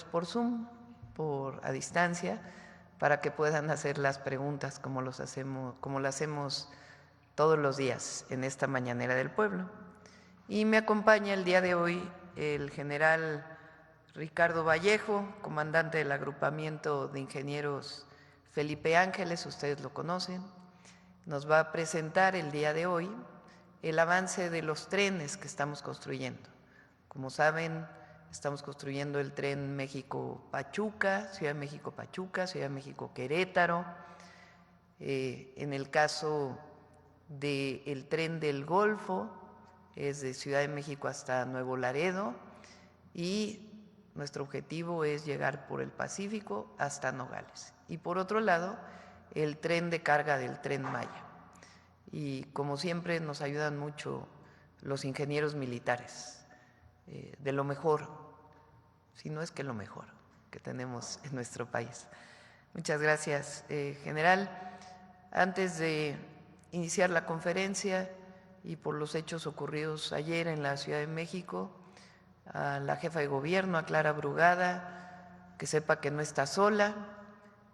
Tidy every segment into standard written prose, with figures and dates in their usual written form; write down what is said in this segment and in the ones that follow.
por Zoom, a distancia, para que puedan hacer las preguntas como lo hacemos todos los días en esta Mañanera del Pueblo. Y me acompaña el día de hoy el general Ricardo Vallejo, comandante del agrupamiento de ingenieros Felipe Ángeles, ustedes lo conocen. Nos va a presentar el día de hoy el avance de los trenes que estamos construyendo. Como saben, estamos construyendo el tren México-Pachuca, Ciudad de México-Pachuca, Ciudad de México-Querétaro. En el caso del tren del Golfo, es de Ciudad de México hasta Nuevo Laredo, y nuestro objetivo es llegar por el Pacífico hasta Nogales. Y por otro lado, el tren de carga del Tren Maya. Y como siempre nos ayudan mucho los ingenieros militares, de lo mejor, si no es que lo mejor que tenemos en nuestro país. Muchas gracias, general. Antes de iniciar la conferencia y por los hechos ocurridos ayer en la Ciudad de México, a la jefa de gobierno, a Clara Brugada, que sepa que no está sola.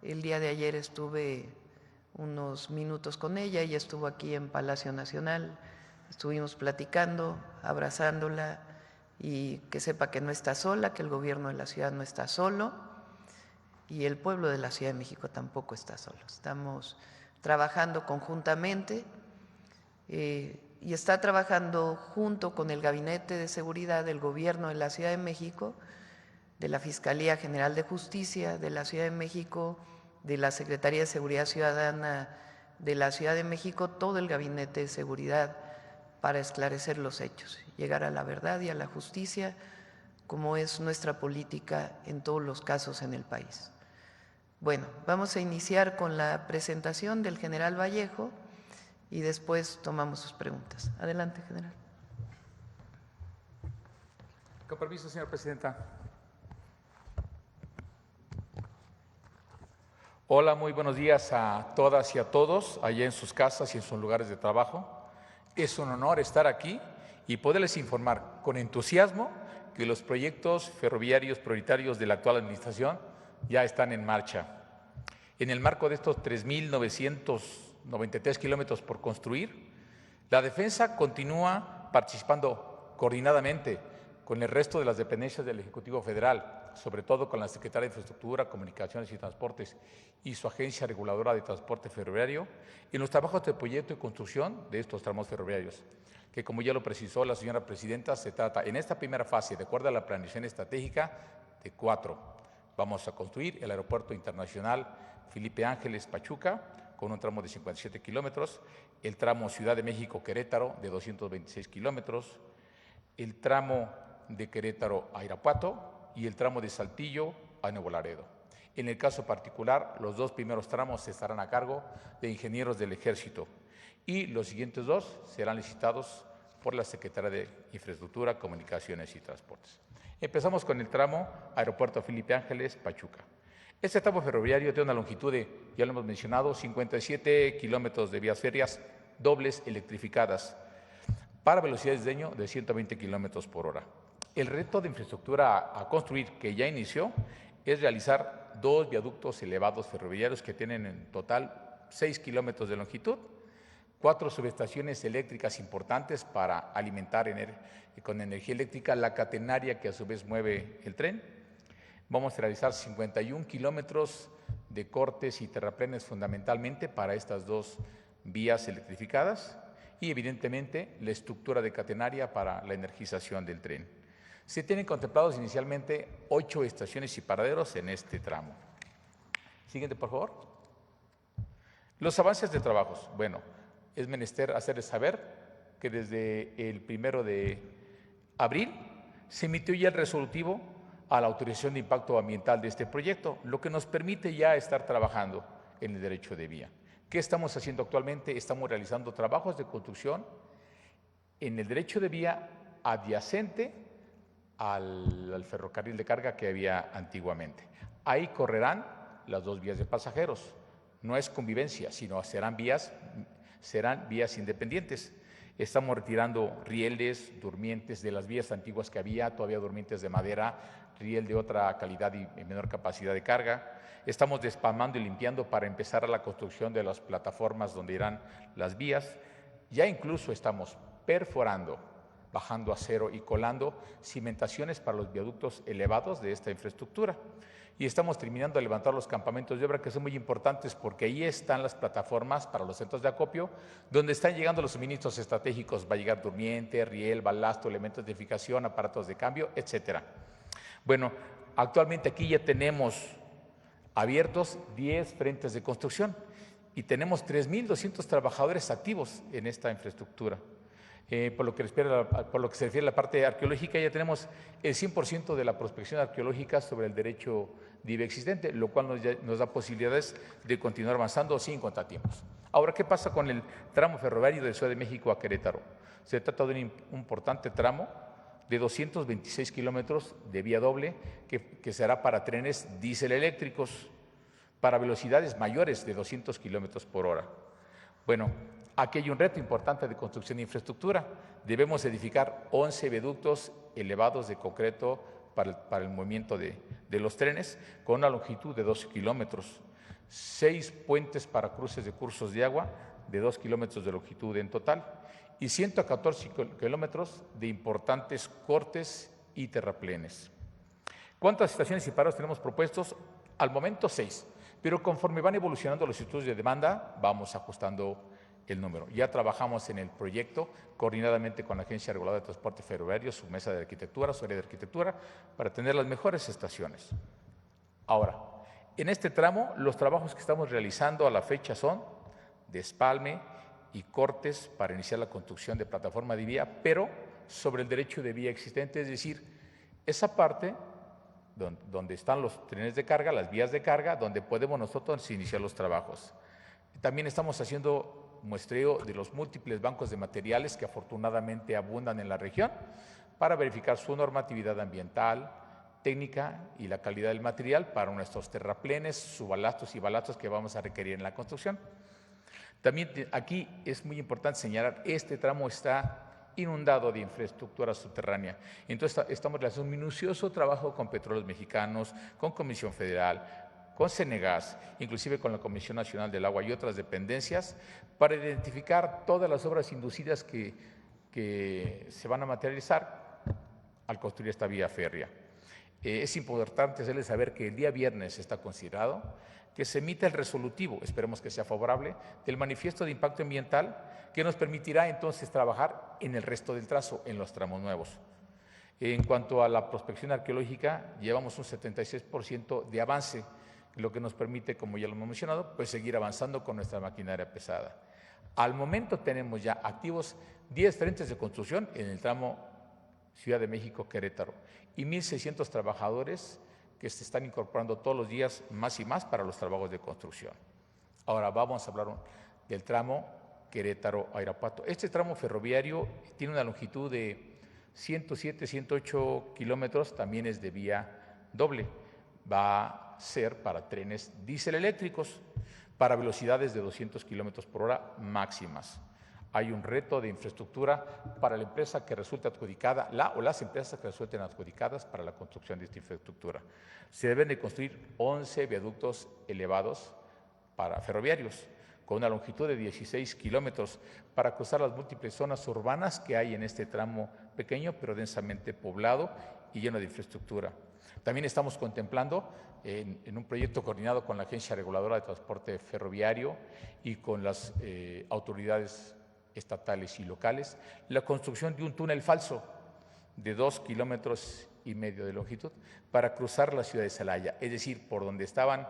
El día de ayer estuve unos minutos con ella, ella estuvo aquí en Palacio Nacional, estuvimos platicando, abrazándola, y que sepa que no está sola, que el gobierno de la ciudad no está solo y el pueblo de la Ciudad de México tampoco está solo. Estamos trabajando conjuntamente y está trabajando junto con el Gabinete de Seguridad del Gobierno de la Ciudad de México, de la Fiscalía General de Justicia de la Ciudad de México, de la Secretaría de Seguridad Ciudadana de la Ciudad de México, todo el Gabinete de Seguridad, para esclarecer los hechos, llegar a la verdad y a la justicia, como es nuestra política en todos los casos en el país. Bueno, vamos a iniciar con la presentación del general Vallejo y después tomamos sus preguntas. Adelante, general. Con permiso, señora presidenta. Hola, muy buenos días a todas y a todos, allá en sus casas y en sus lugares de trabajo. Es un honor estar aquí y poderles informar con entusiasmo que los proyectos ferroviarios prioritarios de la actual administración ya están en marcha. En el marco de estos 3.993 kilómetros por construir, la defensa continúa participando coordinadamente con el resto de las dependencias del Ejecutivo Federal, sobre todo con la Secretaría de Infraestructura, Comunicaciones y Transportes y su Agencia Reguladora de Transporte Ferroviario, en los trabajos de proyecto y construcción de estos tramos ferroviarios, que como ya lo precisó la señora presidenta, se trata en esta primera fase, de acuerdo a la planeación estratégica, de 4. Vamos a construir el Aeropuerto Internacional Felipe Ángeles Pachuca, con un tramo de 57 kilómetros, el tramo Ciudad de México-Querétaro de 226 kilómetros, el tramo de Querétaro a Irapuato y el tramo de Saltillo a Nuevo Laredo. En el caso particular, los 2 primeros tramos estarán a cargo de ingenieros del Ejército y los siguientes 2 serán licitados por la Secretaría de Infraestructura, Comunicaciones y Transportes. Empezamos con el tramo Aeropuerto Felipe Ángeles Pachuca. Este tramo ferroviario tiene una longitud de, ya lo hemos mencionado, 57 kilómetros de vías férreas dobles electrificadas para velocidades de 120 kilómetros por hora. El reto de infraestructura a construir, que ya inició, es realizar 2 viaductos elevados ferroviarios que tienen en total 6 kilómetros de longitud, 4 subestaciones eléctricas importantes para alimentar con energía eléctrica la catenaria que a su vez mueve el tren. Vamos a realizar 51 kilómetros de cortes y terraplenes fundamentalmente para estas 2 vías electrificadas y evidentemente la estructura de catenaria para la energización del tren. Se tienen contemplados inicialmente 8 estaciones y paraderos en este tramo. Siguiente, por favor. Los avances de trabajos. Bueno, es menester hacerles saber que desde el 1 de abril se emitió ya el resolutivo a la autorización de impacto ambiental de este proyecto, lo que nos permite ya estar trabajando en el derecho de vía. ¿Qué estamos haciendo actualmente? Estamos realizando trabajos de construcción en el derecho de vía adyacente al ferrocarril de carga que había antiguamente. Ahí correrán las 2 vías de pasajeros. No es convivencia, sino serán vías independientes. Estamos retirando rieles, durmientes de las vías antiguas que había, todavía durmientes de madera, riel de otra calidad y menor capacidad de carga. Estamos despalmando y limpiando para empezar a la construcción de las plataformas donde irán las vías. Ya incluso estamos perforando, bajando acero y colando cimentaciones para los viaductos elevados de esta infraestructura. Y estamos terminando de levantar los campamentos de obra, que son muy importantes porque ahí están las plataformas para los centros de acopio, donde están llegando los suministros estratégicos. Va a llegar durmiente, riel, balasto, elementos de fijación, aparatos de cambio, etcétera. Bueno, actualmente aquí ya tenemos abiertos 10 frentes de construcción y tenemos 3.200 trabajadores activos en esta infraestructura. Por lo que se refiere a la parte arqueológica, ya tenemos el 100% de la prospección arqueológica sobre el derecho de vía existente, lo cual nos da posibilidades de continuar avanzando sin contratiempos. Ahora, ¿qué pasa con el tramo ferroviario de Ciudad de México a Querétaro? Se trata de un importante tramo de 226 kilómetros de vía doble que será para trenes diésel eléctricos para velocidades mayores de 200 kilómetros por hora. Bueno, aquí hay un reto importante de construcción de infraestructura. Debemos edificar 11 viaductos elevados de concreto para el movimiento de los trenes con una longitud de 12 kilómetros, 6 puentes para cruces de cursos de agua de 2 kilómetros de longitud en total y 114 kilómetros de importantes cortes y terraplenes. ¿Cuántas estaciones y parados tenemos propuestos? Al momento 6, pero conforme van evolucionando los estudios de demanda, vamos ajustando el número. Ya trabajamos en el proyecto coordinadamente con la Agencia Reguladora de Transporte Ferroviario, su mesa de arquitectura, su área de arquitectura, para tener las mejores estaciones. Ahora, en este tramo, los trabajos que estamos realizando a la fecha son despalme y cortes para iniciar la construcción de plataforma de vía, pero sobre el derecho de vía existente, es decir, esa parte donde están los trenes de carga, las vías de carga, donde podemos nosotros iniciar los trabajos. También estamos haciendo muestreo de los múltiples bancos de materiales que afortunadamente abundan en la región para verificar su normatividad ambiental, técnica y la calidad del material para nuestros terraplenes, subbalastos y balastos que vamos a requerir en la construcción. También aquí es muy importante señalar, este tramo está inundado de infraestructura subterránea. Entonces estamos realizando un minucioso trabajo con Petróleos Mexicanos, con Comisión Federal, con Cenegas, inclusive con la Comisión Nacional del Agua y otras dependencias, para identificar todas las obras inducidas que se van a materializar al construir esta vía férrea. Es importante hacerles saber que el día viernes está considerado que se emita el resolutivo, esperemos que sea favorable, del manifiesto de impacto ambiental que nos permitirá entonces trabajar en el resto del trazo, en los tramos nuevos. En cuanto a la prospección arqueológica, llevamos un 76% de avance, lo que nos permite, como ya lo hemos mencionado, pues seguir avanzando con nuestra maquinaria pesada. Al momento tenemos ya activos 10 frentes de construcción en el tramo Ciudad de México-Querétaro y 1.600 trabajadores que se están incorporando todos los días más y más para los trabajos de construcción. Ahora vamos a hablar del tramo Querétaro-Irapuato. Este tramo ferroviario tiene una longitud de 107, 108 kilómetros, también es de vía doble. Va a ser para trenes diésel eléctricos para velocidades de 200 kilómetros por hora máximas. Hay un reto de infraestructura para la empresa que resulte adjudicada, o las empresas que resulten adjudicadas para la construcción de esta infraestructura. Se deben de construir 11 viaductos elevados para ferroviarios, con una longitud de 16 kilómetros para cruzar las múltiples zonas urbanas que hay en este tramo pequeño, pero densamente poblado y lleno de infraestructura. También estamos contemplando en un proyecto coordinado con la Agencia Reguladora de Transporte Ferroviario y con las autoridades estatales y locales, la construcción de un túnel falso de 2,5 kilómetros de longitud para cruzar la ciudad de Celaya, es decir, por donde estaban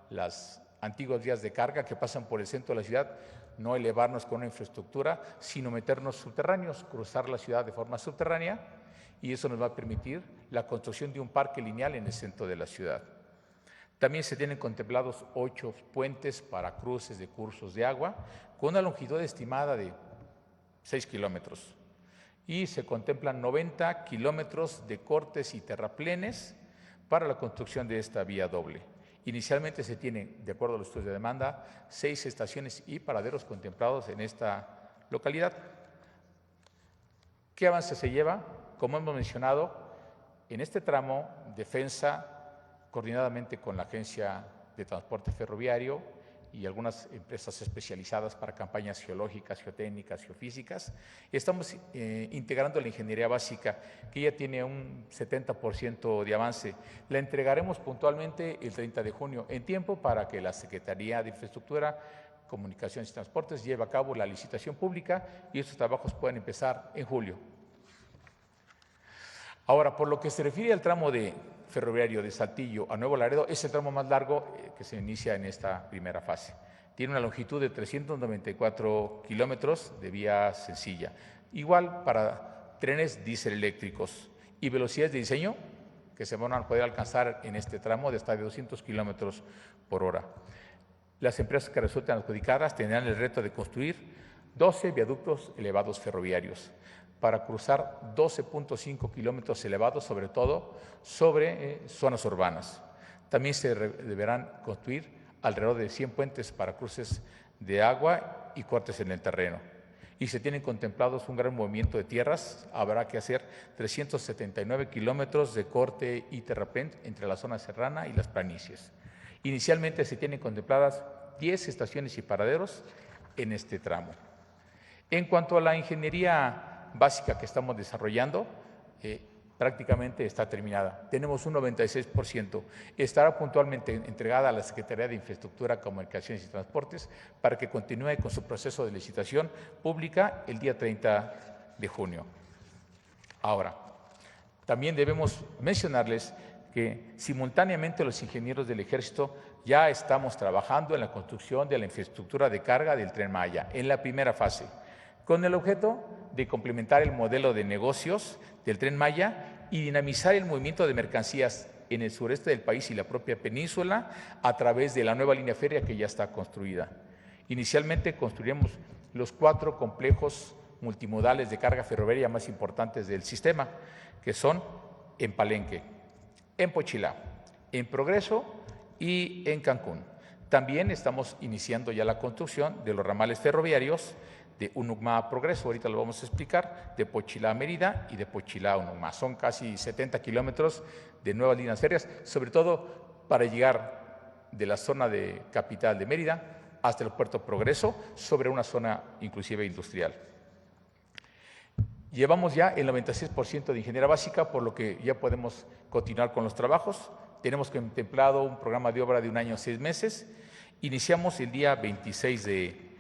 las antiguas vías de carga que pasan por el centro de la ciudad, no elevarnos con una infraestructura, sino meternos subterráneos, cruzar la ciudad de forma subterránea, y eso nos va a permitir la construcción de un parque lineal en el centro de la ciudad. También se tienen contemplados 8 puentes para cruces de cursos de agua con una longitud estimada de 6 kilómetros y se contemplan 90 kilómetros de cortes y terraplenes para la construcción de esta vía doble. Inicialmente se tienen, de acuerdo a los estudios de demanda, 6 estaciones y paraderos contemplados en esta localidad. ¿Qué avance se lleva? Como hemos mencionado, En este tramo, Defensa, coordinadamente con la Agencia de Transporte Ferroviario y algunas empresas especializadas para campañas geológicas, geotécnicas, geofísicas, estamos integrando la ingeniería básica, que ya tiene un 70% de avance. La entregaremos puntualmente el 30 de junio, en tiempo para que la Secretaría de Infraestructura, Comunicaciones y Transportes lleve a cabo la licitación pública y estos trabajos puedan empezar en julio. Ahora, por lo que se refiere al tramo de ferroviario de Saltillo a Nuevo Laredo, es el tramo más largo que se inicia en esta primera fase. Tiene una longitud de 394 kilómetros de vía sencilla, igual para trenes diésel eléctricos y velocidades de diseño que se van a poder alcanzar en este tramo de hasta de 200 kilómetros por hora. Las empresas que resulten adjudicadas tendrán el reto de construir 12 viaductos elevados ferroviarios para cruzar 12.5 kilómetros elevados, sobre todo sobre zonas urbanas. También se deberán construir alrededor de 100 puentes para cruces de agua y cortes en el terreno. Y se tienen contemplados un gran movimiento de tierras. Habrá que hacer 379 kilómetros de corte y terraplén entre la zona serrana y las planicies. Inicialmente se tienen contempladas 10 estaciones y paraderos en este tramo. En cuanto a la ingeniería básica que estamos desarrollando, prácticamente está terminada. Tenemos un 96%. Estará puntualmente entregada a la Secretaría de Infraestructura, Comunicaciones y Transportes para que continúe con su proceso de licitación pública el día 30 de junio. Ahora, también debemos mencionarles que simultáneamente los ingenieros del Ejército ya estamos trabajando en la construcción de la infraestructura de carga del Tren Maya en la primera fase, con el objeto de complementar el modelo de negocios del Tren Maya y dinamizar el movimiento de mercancías en el sureste del país y la propia península a través de la nueva línea férrea que ya está construida. Inicialmente construiremos los 4 complejos multimodales de carga ferroviaria más importantes del sistema, que son en Palenque, en Pochilá, en Progreso y en Cancún. También estamos iniciando ya la construcción de los ramales ferroviarios de Unucma a Progreso, ahorita lo vamos a explicar, de Pochilá a Mérida y de Pochilá a Unucma. Son casi 70 kilómetros de nuevas líneas férreas, sobre todo para llegar de la zona de capital de Mérida hasta el puerto Progreso, sobre una zona inclusive industrial. Llevamos ya el 96% de ingeniería básica, por lo que ya podemos continuar con los trabajos. Tenemos contemplado un programa de obra de 1 año 6 meses. Iniciamos el día 26 de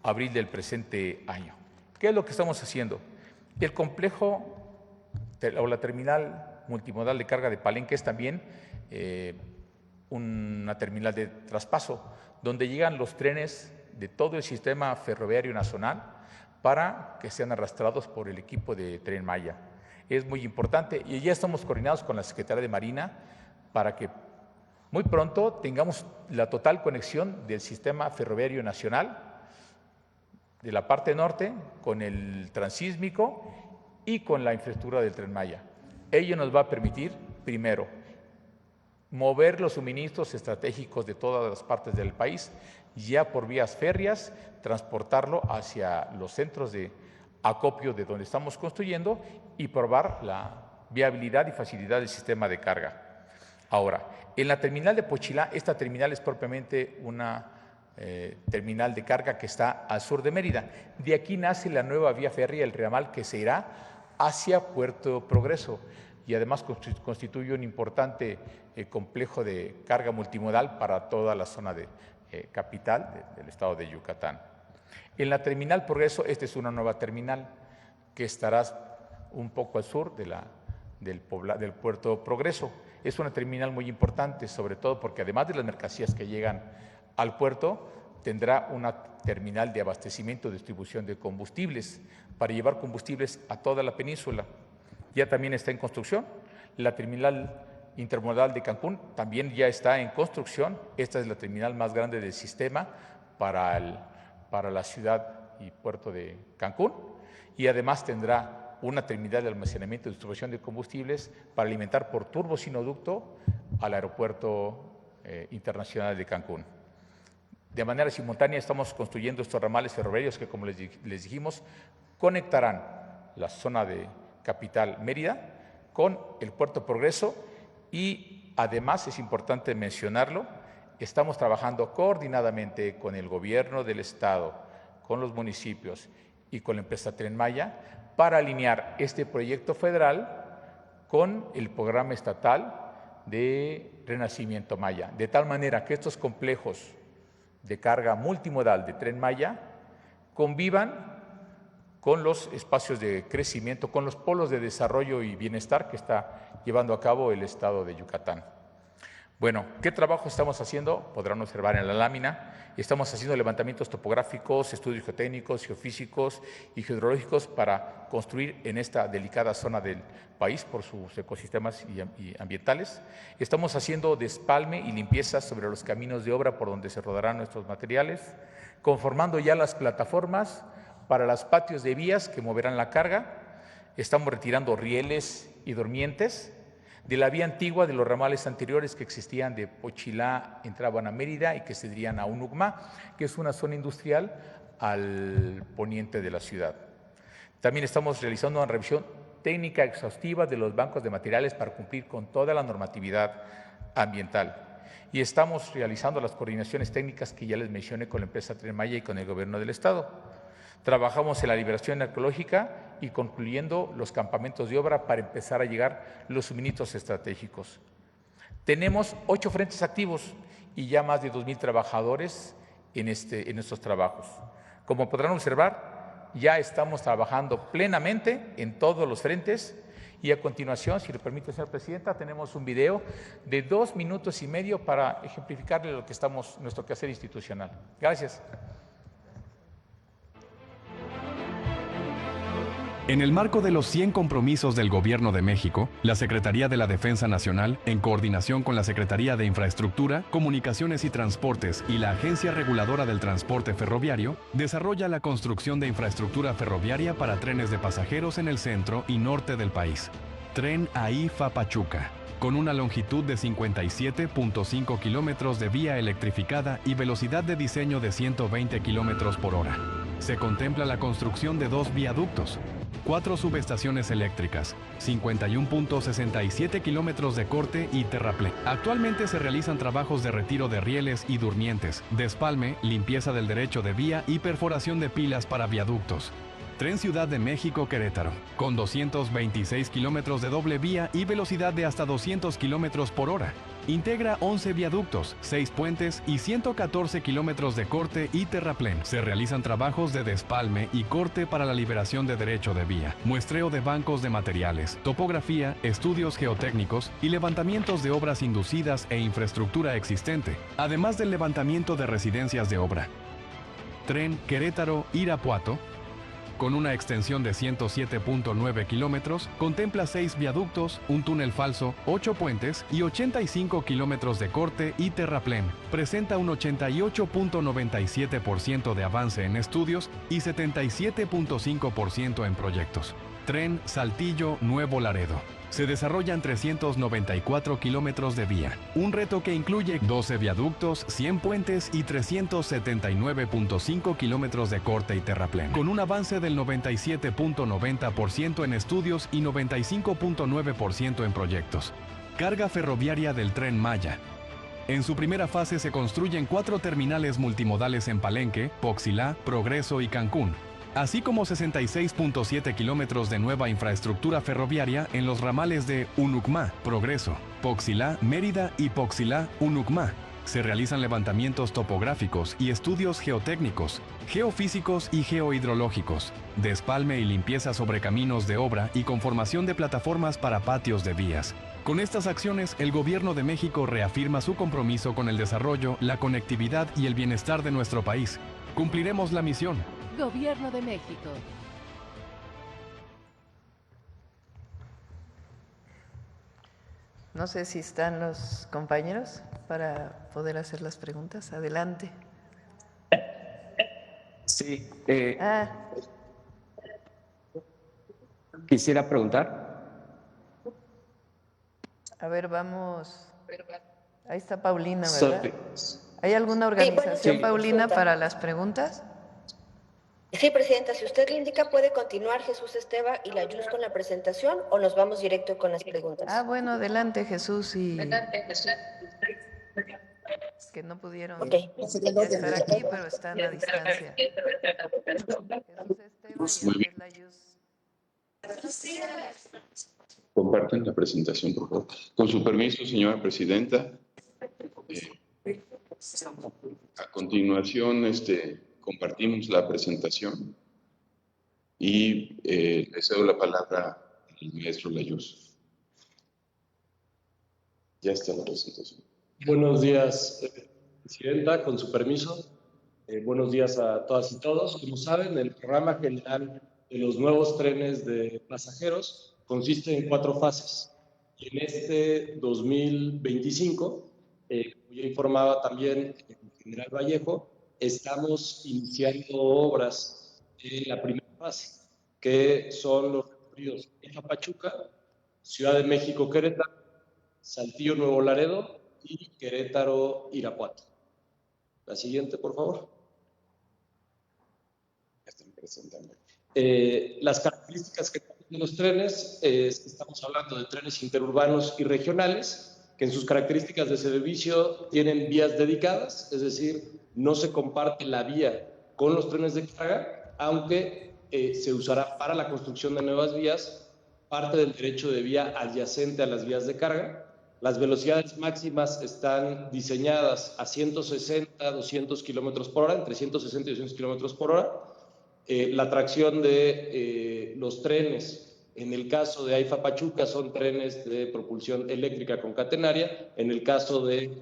abril del presente año. ¿Qué es lo que estamos haciendo? El complejo o la terminal multimodal de carga de Palenque es también una terminal de traspaso, donde llegan los trenes de todo el sistema ferroviario nacional para que sean arrastrados por el equipo de Tren Maya. Es muy importante y ya estamos coordinados con la Secretaría de Marina para que muy pronto tengamos la total conexión del sistema ferroviario nacional de la parte norte con el transísmico y con la infraestructura del Tren Maya. Ello nos va a permitir, primero, mover los suministros estratégicos de todas las partes del país, ya por vías férreas, transportarlo hacia los centros de acopio de donde estamos construyendo y probar la viabilidad y facilidad del sistema de carga. Ahora, en la terminal de Pochilá, esta terminal es propiamente una terminal de carga que está al sur de Mérida. De aquí nace la nueva vía férrea, el ramal que se irá hacia Puerto Progreso y además constituye un importante complejo de carga multimodal para toda la zona de capital del estado de Yucatán. En la terminal Progreso, esta es una nueva terminal que estará un poco al sur del puerto Progreso. Es una terminal muy importante, sobre todo porque además de las mercancías que llegan al puerto, tendrá una terminal de abastecimiento y distribución de combustibles para llevar combustibles a toda la península. Ya también está en construcción. La terminal intermodal de Cancún también ya está en construcción. Esta es la terminal más grande del sistema para la ciudad y puerto de Cancún. Y además tendrá una terminal de almacenamiento y distribución de combustibles para alimentar por turbosinoducto al aeropuerto internacional de Cancún. De manera simultánea estamos construyendo estos ramales ferroviarios que, como les dijimos, conectarán la zona de capital Mérida con el Puerto Progreso y además es importante mencionarlo, estamos trabajando coordinadamente con el gobierno del estado, con los municipios y con la empresa Tren Maya para alinear este proyecto federal con el programa estatal de Renacimiento Maya, de tal manera que estos complejos de carga multimodal de Tren Maya convivan con los espacios de crecimiento, con los polos de desarrollo y bienestar que está llevando a cabo el estado de Yucatán. Bueno, ¿qué trabajo estamos haciendo? Podrán observar en la lámina. Estamos haciendo levantamientos topográficos, estudios geotécnicos, geofísicos y hidrológicos para construir en esta delicada zona del país por sus ecosistemas y ambientales. Estamos haciendo despalme y limpieza sobre los caminos de obra por donde se rodarán nuestros materiales, conformando ya las plataformas para los patios de vías que moverán la carga. Estamos retirando rieles y durmientes de la vía antigua de los ramales anteriores que existían de Pochilá, entraban a Mérida y que se dirían a Unucmá, que es una zona industrial al poniente de la ciudad. También estamos realizando una revisión técnica exhaustiva de los bancos de materiales para cumplir con toda la normatividad ambiental. Y estamos realizando las coordinaciones técnicas que ya les mencioné con la empresa Tren Maya y con el gobierno del estado. Trabajamos en la liberación arqueológica y concluyendo los campamentos de obra para empezar a llegar los suministros estratégicos. Tenemos 8 frentes activos y ya más de 2,000 trabajadores en estos trabajos. Como podrán observar, ya estamos trabajando plenamente en todos los frentes y a continuación, si le permite, señora presidenta, tenemos un video de 2 minutos y medio para ejemplificarle lo que nuestro quehacer institucional. Gracias. En el marco de los 100 compromisos del Gobierno de México, la Secretaría de la Defensa Nacional, en coordinación con la Secretaría de Infraestructura, Comunicaciones y Transportes y la Agencia Reguladora del Transporte Ferroviario, desarrolla la construcción de infraestructura ferroviaria para trenes de pasajeros en el centro y norte del país. Tren AIFA-Pachuca, con una longitud de 57.5 kilómetros de vía electrificada y velocidad de diseño de 120 kilómetros por hora. Se contempla la construcción de 2 viaductos, 4 subestaciones eléctricas, 51.67 kilómetros de corte y terraplén. Actualmente se realizan trabajos de retiro de rieles y durmientes, despalme, limpieza del derecho de vía y perforación de pilas para viaductos. Tren Ciudad de México-Querétaro, con 226 kilómetros de doble vía y velocidad de hasta 200 kilómetros por hora. Integra 11 viaductos, 6 puentes y 114 kilómetros de corte y terraplén. Se realizan trabajos de despalme y corte para la liberación de derecho de vía, muestreo de bancos de materiales, topografía, estudios geotécnicos y levantamientos de obras inducidas e infraestructura existente, además del levantamiento de residencias de obra. Tren Querétaro-Irapuato, con una extensión de 107.9 kilómetros, contempla 6 viaductos, un túnel falso, 8 puentes y 85 kilómetros de corte y terraplén. Presenta un 88.97% de avance en estudios y 77.5% en proyectos. Tren Saltillo-Nuevo Laredo. Se desarrollan 394 kilómetros de vía, un reto que incluye 12 viaductos, 100 puentes y 379.5 kilómetros de corte y terraplén, con un avance del 97.90% en estudios y 95.9% en proyectos. Carga ferroviaria del Tren Maya. En su primera fase se construyen 4 terminales multimodales en Palenque, Poxilá, Progreso y Cancún, así como 66.7 kilómetros de nueva infraestructura ferroviaria en los ramales de Unucmá, Progreso, Poxilá, Mérida y Poxilá, Unucmá. Se realizan levantamientos topográficos y estudios geotécnicos, geofísicos y geohidrológicos, despalme y limpieza sobre caminos de obra y conformación de plataformas para patios de vías. Con estas acciones, el Gobierno de México reafirma su compromiso con el desarrollo, la conectividad y el bienestar de nuestro país. Cumpliremos la misión. Gobierno de México. No sé si están los compañeros para poder hacer las preguntas. Adelante. Sí. Quisiera preguntar. A ver, vamos. Ahí está Paulina, ¿verdad? ¿Hay alguna organización, Sí. Paulina, para las preguntas? Sí, Presidenta, si usted le indica, puede continuar Jesús Esteva y Layuz con la presentación o nos vamos directo con las preguntas. Ah, bueno, adelante Jesús y que no pudieron estar aquí, pero están a distancia. Jesús Esteva y después Layuz. Comparten la presentación, por favor. Con su permiso, señora presidenta. A continuación, compartimos la presentación y le cedo la palabra al maestro Layuz. Ya está la presentación. Buenos días, Presidenta, con su permiso. Buenos días a todas y todos. Como saben, el programa general de los nuevos trenes de pasajeros consiste en 4 fases. Y en este 2025, como ya informaba también el general Vallejo, estamos iniciando obras en la primera fase, que son los recorridos Pachuca, Ciudad de México, Querétaro, Saltillo, Nuevo Laredo y Querétaro, Irapuato. La siguiente, por favor. Ya están presentando. Las características que tienen los trenes, estamos hablando de trenes interurbanos y regionales, que en sus características de servicio tienen vías dedicadas, es decir, no se comparte la vía con los trenes de carga, aunque se usará para la construcción de nuevas vías parte del derecho de vía adyacente a las vías de carga. Las velocidades máximas están diseñadas a 160, 200 kilómetros por hora, entre 160 y 200 kilómetros por hora. La tracción de los trenes, en el caso de AIFA Pachuca, son trenes de propulsión eléctrica con catenaria. En el caso de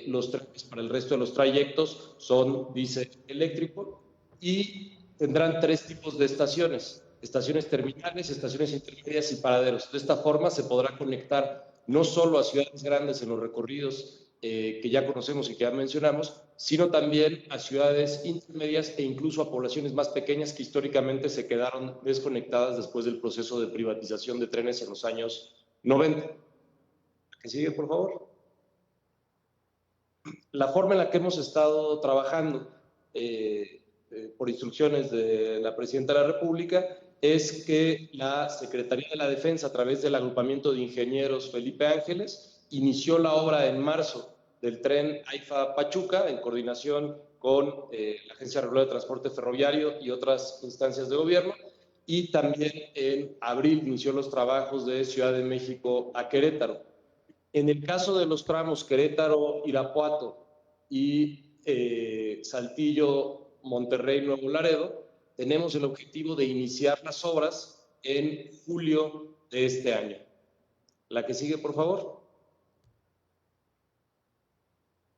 los trenes para el resto de los trayectos, son diésel eléctrico. Y tendrán 3 tipos de estaciones: estaciones terminales, estaciones intermedias y paraderos. De esta forma se podrá conectar no solo a ciudades grandes en los recorridos que ya conocemos y que ya mencionamos, sino también a ciudades intermedias e incluso a poblaciones más pequeñas que históricamente se quedaron desconectadas después del proceso de privatización de trenes en los años 90. ¿Que sigue, por favor? La forma en la que hemos estado trabajando por instrucciones de la Presidenta de la República es que la Secretaría de la Defensa, a través del agrupamiento de ingenieros Felipe Ángeles, inició la obra en marzo del tren AIFA Pachuca en coordinación con la Agencia Regular de Transporte Ferroviario y otras instancias de gobierno, y también en abril inició los trabajos de Ciudad de México a Querétaro. En el caso de los tramos Querétaro, Irapuato y Saltillo, Monterrey, Nuevo Laredo, tenemos el objetivo de iniciar las obras en julio de este año. La que sigue, por favor.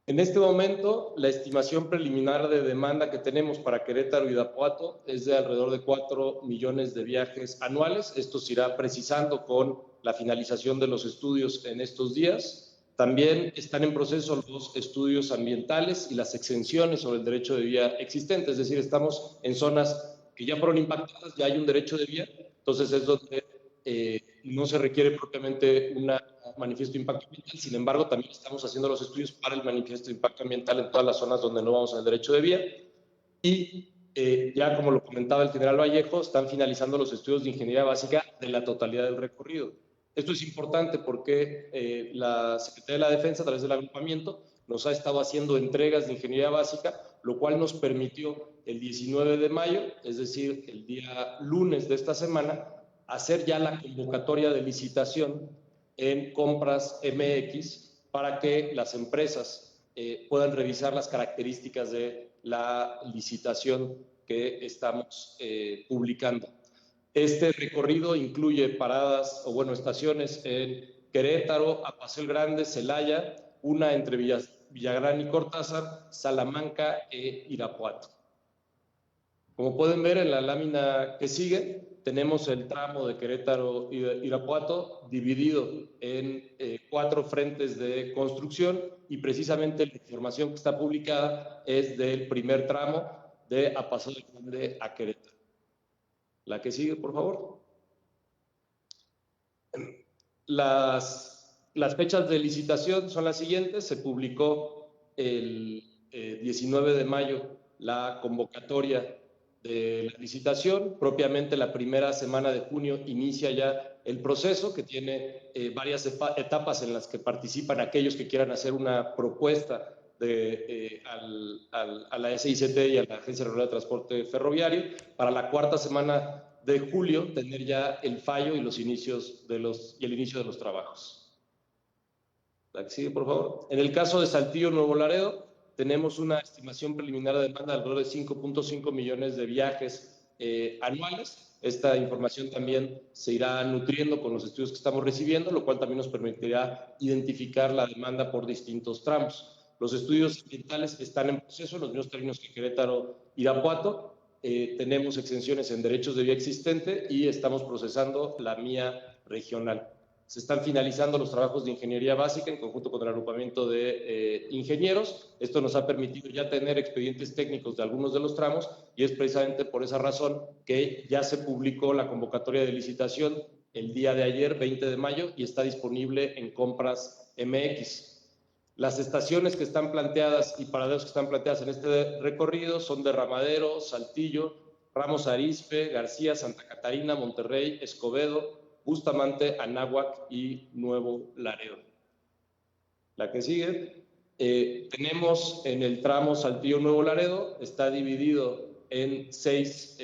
En este momento, la estimación preliminar de demanda que tenemos para Querétaro y Irapuato es de alrededor de 4 millones de viajes anuales. Esto se irá precisando con la finalización de los estudios en estos días. También están en proceso los estudios ambientales y las exenciones sobre el derecho de vía existente, es decir, estamos en zonas que ya fueron impactadas, ya hay un derecho de vía, entonces es donde no se requiere propiamente un manifiesto de impacto ambiental. Sin embargo, también estamos haciendo los estudios para el manifiesto de impacto ambiental en todas las zonas donde no vamos al derecho de vía. Y ya como lo comentaba el general Vallejo, están finalizando los estudios de ingeniería básica de la totalidad del recorrido. Esto es importante porque la Secretaría de la Defensa, a través del agrupamiento, nos ha estado haciendo entregas de ingeniería básica, lo cual nos permitió el 19 de mayo, es decir, el día lunes de esta semana, hacer ya la convocatoria de licitación en Compras MX para que las empresas puedan revisar las características de la licitación que estamos publicando. Este recorrido incluye paradas, o bueno, estaciones en Querétaro, Apaseo el Grande, Celaya, una entre Villagrán y Cortázar, Salamanca e Irapuato. Como pueden ver en la lámina que sigue, tenemos el tramo de Querétaro y Irapuato dividido en 4 frentes de construcción, y precisamente la información que está publicada es del primer tramo de Apaseo el Grande a Querétaro. La que sigue, por favor. Las fechas de licitación son las siguientes. Se publicó el 19 de mayo la convocatoria de la licitación. Propiamente la primera semana de junio inicia ya el proceso, que tiene varias etapas en las que participan aquellos que quieran hacer una propuesta a la SICT y a la Agencia Regular de Transporte Ferroviario, para la cuarta semana de julio tener ya el fallo y el inicio de los trabajos. La que sigue, por favor. En el caso de Saltillo Nuevo Laredo, tenemos una estimación preliminar de demanda de alrededor de 5.5 millones de viajes anuales. Esta información también se irá nutriendo con los estudios que estamos recibiendo, lo cual también nos permitirá identificar la demanda por distintos tramos. Los estudios ambientales están en proceso, en los mismos términos que Querétaro, Irapuato. Tenemos exenciones en derechos de vía existente y estamos procesando la MIA regional. Se están finalizando los trabajos de ingeniería básica en conjunto con el agrupamiento de ingenieros. Esto nos ha permitido ya tener expedientes técnicos de algunos de los tramos y es precisamente por esa razón que ya se publicó la convocatoria de licitación el día de ayer, 20 de mayo, y está disponible en Compras MX. Las estaciones que están planteadas y paraderos que están planteadas en este recorrido son Derramadero, Saltillo, Ramos Arizpe, García, Santa Catarina, Monterrey, Escobedo, Bustamante, Anáhuac y Nuevo Laredo. La que sigue, tenemos en el tramo Saltillo-Nuevo Laredo, está dividido en 6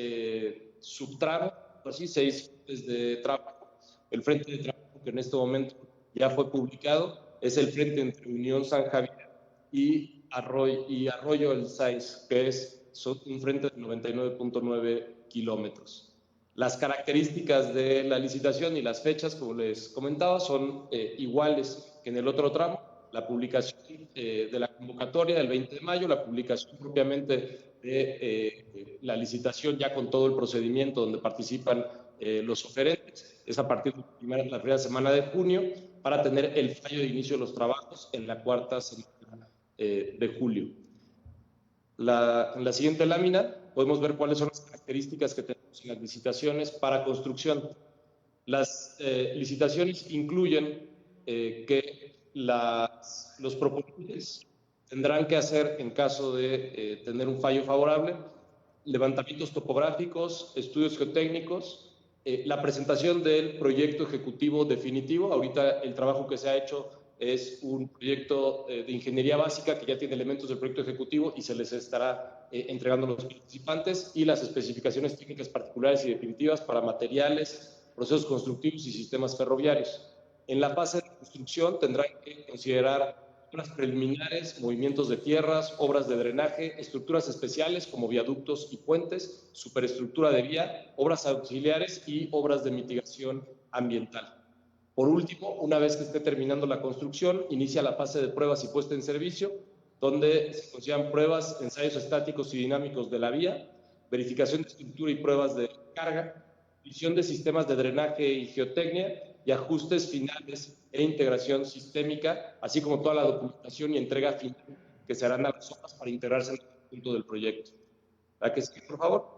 subtramos, así 6 frentes de trabajo. El frente de trabajo que en este momento ya fue publicado es el frente entre Unión San Javier y Arroyo El Saiz, que es un frente de 99.9 kilómetros. Las características de la licitación y las fechas, como les comentaba, son iguales que en el otro tramo. La publicación de la convocatoria del 20 de mayo, la publicación propiamente de la licitación ya con todo el procedimiento donde participan los oferentes, es a partir de la primera semana de junio, para tener el fallo de inicio de los trabajos en la cuarta semana de julio. En la siguiente lámina podemos ver cuáles son las características que tenemos en las licitaciones para construcción. Las licitaciones incluyen que los proponentes tendrán que hacer, en caso de tener un fallo favorable, levantamientos topográficos, estudios geotécnicos, la presentación del proyecto ejecutivo definitivo. Ahorita el trabajo que se ha hecho es un proyecto de ingeniería básica que ya tiene elementos del proyecto ejecutivo y se les estará entregando a los participantes, y las especificaciones técnicas particulares y definitivas para materiales, procesos constructivos y sistemas ferroviarios. En la fase de construcción tendrán que considerar obras preliminares, movimientos de tierras, obras de drenaje, estructuras especiales como viaductos y puentes, superestructura de vía, obras auxiliares y obras de mitigación ambiental. Por último, una vez que esté terminando la construcción, inicia la fase de pruebas y puesta en servicio, donde se consideran pruebas, ensayos estáticos y dinámicos de la vía, verificación de estructura y pruebas de carga, visión de sistemas de drenaje y geotecnia, y ajustes finales e integración sistémica, así como toda la documentación y entrega final que se harán a las obras para integrarse en el conjunto del proyecto. La que sigue, por favor.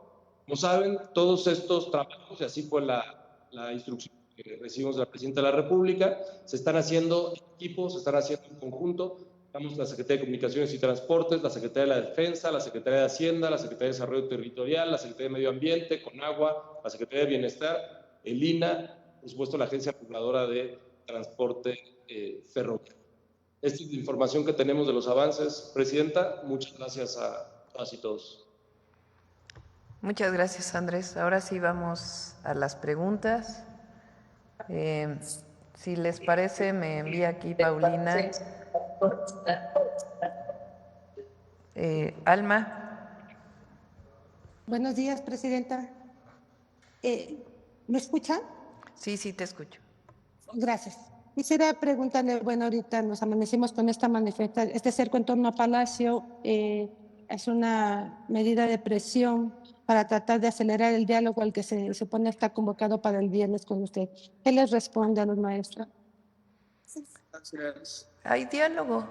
Como saben, todos estos trabajos, y así fue la instrucción que recibimos de la Presidenta de la República, se están haciendo en equipo, se están haciendo en conjunto. Estamos la Secretaría de Comunicaciones y Transportes, la Secretaría de la Defensa, la Secretaría de Hacienda, la Secretaría de Desarrollo Territorial, la Secretaría de Medio Ambiente, Conagua, la Secretaría de Bienestar, el INA, por supuesto la Agencia Reguladora de Transporte Ferroviario. Esta es la información que tenemos de los avances, Presidenta. Muchas gracias a todas y todos. Muchas gracias, Andrés. Ahora sí vamos a las preguntas. Si les parece, me envía aquí Paulina. Alma. Buenos días, Presidenta. ¿Me escuchan? Sí, sí, te escucho. Gracias. Quisiera preguntarle, bueno, ahorita nos amanecimos con esta manifestación, este cerco en torno a Palacio, es una medida de presión para tratar de acelerar el diálogo al que se supone está convocado para el viernes con usted. ¿Qué les responde a los maestros? Hay diálogo.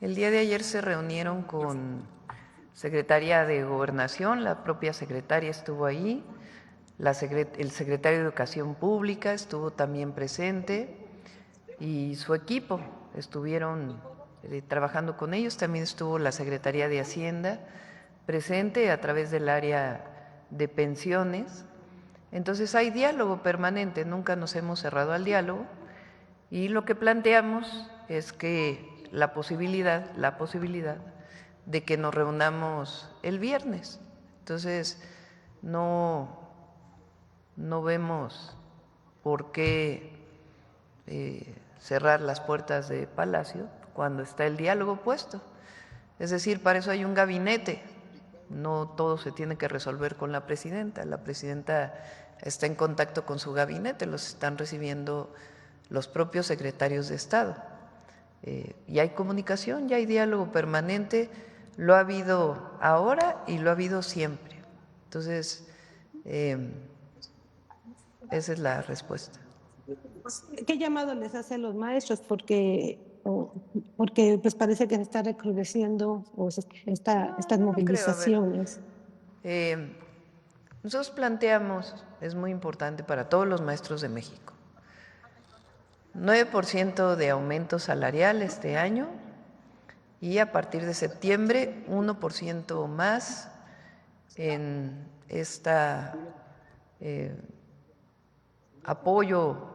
El día de ayer se reunieron con Secretaría de Gobernación, la propia secretaria estuvo ahí, el secretario de Educación Pública estuvo también presente y su equipo estuvieron trabajando con ellos, también estuvo la Secretaría de Hacienda, presente a través del área de pensiones. Entonces hay diálogo permanente, nunca nos hemos cerrado al diálogo, y lo que planteamos es que la posibilidad de que nos reunamos el viernes. Entonces no vemos por qué cerrar las puertas de Palacio cuando está el diálogo puesto. Es decir, para eso hay un gabinete, no todo se tiene que resolver con la presidenta. La presidenta está en contacto con su gabinete, los están recibiendo los propios secretarios de Estado. Y hay comunicación, ya hay diálogo permanente, lo ha habido ahora y lo ha habido siempre. Entonces, esa es la respuesta. ¿Qué llamado les hace a los maestros? Porque pues parece que se está recrudeciendo estas movilizaciones. Nosotros planteamos, es muy importante para todos los maestros de México, 9% de aumento salarial este año y a partir de septiembre 1% más en apoyo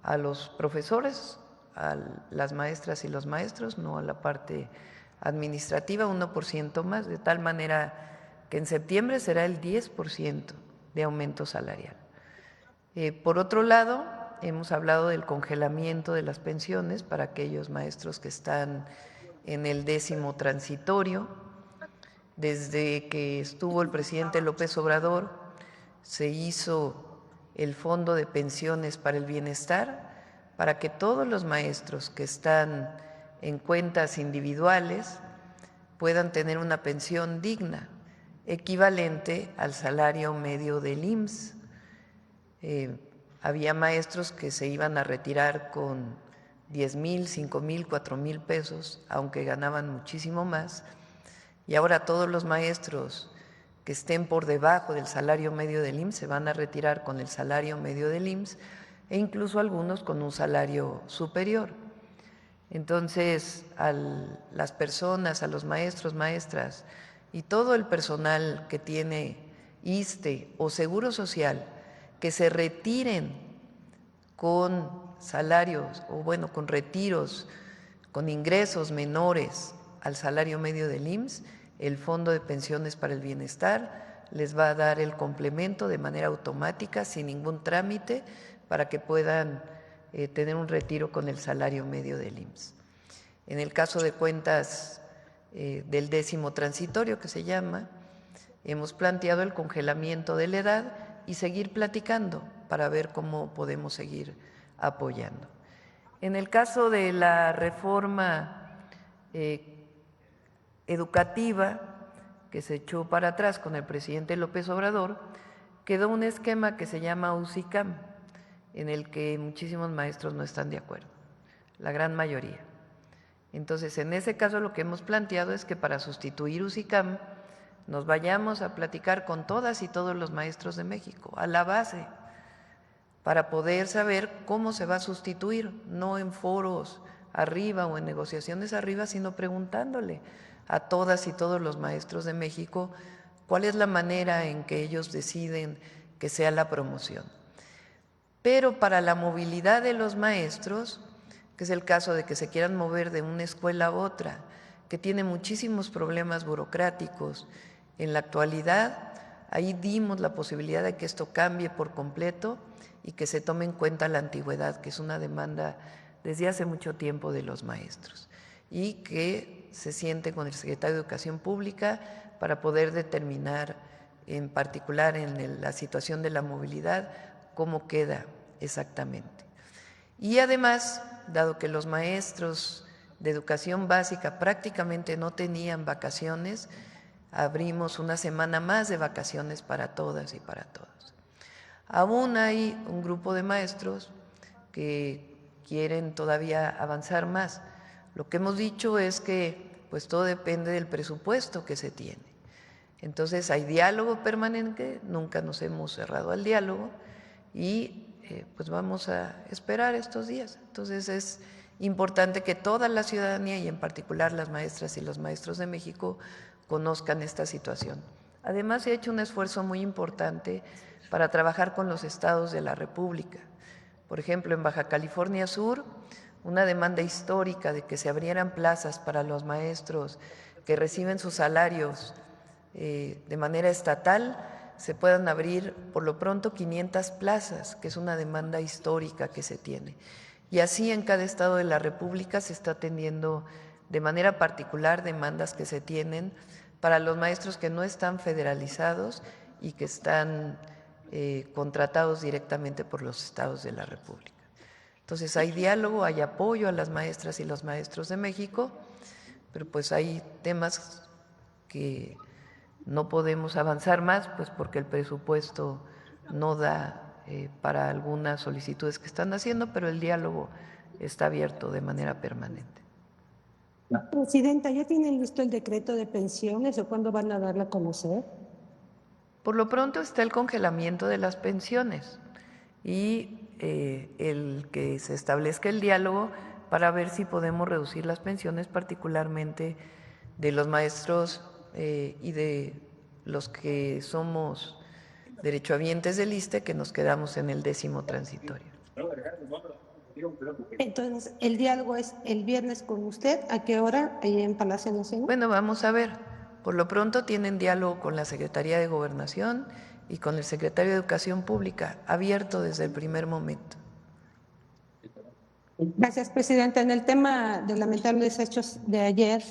a los profesores, a las maestras y los maestros, no a la parte administrativa, 1% más, de tal manera que en septiembre será el 10% de aumento salarial. Por otro lado, hemos hablado del congelamiento de las pensiones para aquellos maestros que están en el 10º transitorio. Desde que estuvo el presidente López Obrador, se hizo el Fondo de Pensiones para el Bienestar, para que todos los maestros que están en cuentas individuales puedan tener una pensión digna, equivalente al salario medio del IMSS. Había maestros que se iban a retirar con 10,000, 5,000, 4,000 pesos, aunque ganaban muchísimo más, y ahora todos los maestros que estén por debajo del salario medio del IMSS se van a retirar con el salario medio del IMSS e incluso algunos con un salario superior. Entonces, a las personas, a los maestros, maestras y todo el personal que tiene ISSSTE o Seguro Social que se retiren con salarios o bueno, con retiros, con ingresos menores al salario medio del IMSS, el Fondo de Pensiones para el Bienestar les va a dar el complemento de manera automática, sin ningún trámite, para que puedan tener un retiro con el salario medio del IMSS. En el caso de cuentas del 10º transitorio, que se llama, hemos planteado el congelamiento de la edad y seguir platicando para ver cómo podemos seguir apoyando. En el caso de la reforma educativa que se echó para atrás con el presidente López Obrador, quedó un esquema que se llama UCICAM, en el que muchísimos maestros no están de acuerdo, la gran mayoría. Entonces, en ese caso lo que hemos planteado es que para sustituir UCICAM nos vayamos a platicar con todas y todos los maestros de México, a la base, para poder saber cómo se va a sustituir, no en foros arriba o en negociaciones arriba, sino preguntándole a todas y todos los maestros de México cuál es la manera en que ellos deciden que sea la promoción. Pero para la movilidad de los maestros, que es el caso de que se quieran mover de una escuela a otra, que tiene muchísimos problemas burocráticos, en la actualidad ahí dimos la posibilidad de que esto cambie por completo y que se tome en cuenta la antigüedad, que es una demanda desde hace mucho tiempo de los maestros, y que se siente con el secretario de Educación Pública para poder determinar, en particular en la situación de la movilidad, cómo queda exactamente. Y además, dado que los maestros de educación básica prácticamente no tenían vacaciones, abrimos una semana más de vacaciones para todas y para todos. Aún hay un grupo de maestros que quieren todavía avanzar más. Lo que hemos dicho es que pues todo depende del presupuesto que se tiene. Entonces hay diálogo permanente, nunca nos hemos cerrado al diálogo y pues vamos a esperar estos días. Entonces es importante que toda la ciudadanía y en particular las maestras y los maestros de México conozcan esta situación. Además, se ha hecho un esfuerzo muy importante para trabajar con los estados de la República. Por ejemplo, en Baja California Sur, una demanda histórica de que se abrieran plazas para los maestros que reciben sus salarios de manera estatal, se puedan abrir por lo pronto 500 plazas, que es una demanda histórica que se tiene. Y así en cada estado de la República se está atendiendo de manera particular demandas que se tienen para los maestros que no están federalizados y que están contratados directamente por los estados de la República. Entonces hay diálogo, hay apoyo a las maestras y los maestros de México, pero pues hay temas que no podemos avanzar más, pues porque el presupuesto no da para algunas solicitudes que están haciendo, pero el diálogo está abierto de manera permanente. Presidenta, ¿ya tienen listo el decreto de pensiones o cuándo van a darla a conocer? Por lo pronto está el congelamiento de las pensiones y el que se establezca el diálogo para ver si podemos reducir las pensiones, particularmente de los maestros y de los que somos derechohabientes del ISSSTE, que nos quedamos en el 10º transitorio. Entonces, ¿el diálogo es el viernes con usted? ¿A qué hora? Ahí en Palacio Nacional. Bueno, vamos a ver. Por lo pronto tienen diálogo con la Secretaría de Gobernación y con el Secretario de Educación Pública, abierto desde el primer momento. Gracias, Presidenta. En el tema de lamentables hechos de ayer,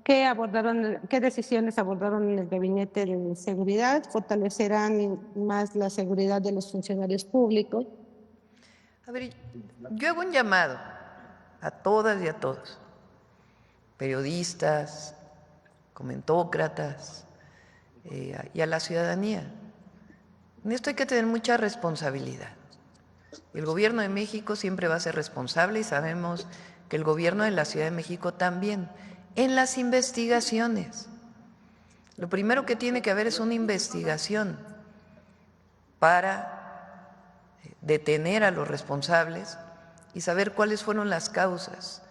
¿qué decisiones abordaron en el Gabinete de Seguridad? ¿Fortalecerán más la seguridad de los funcionarios públicos? A ver, yo hago un llamado a todas y a todos, periodistas, comentócratas y a la ciudadanía. En esto hay que tener mucha responsabilidad. El Gobierno de México siempre va a ser responsable y sabemos que el Gobierno de la Ciudad de México también. En las investigaciones, lo primero que tiene que haber es una investigación para detener a los responsables y saber cuáles fueron las causas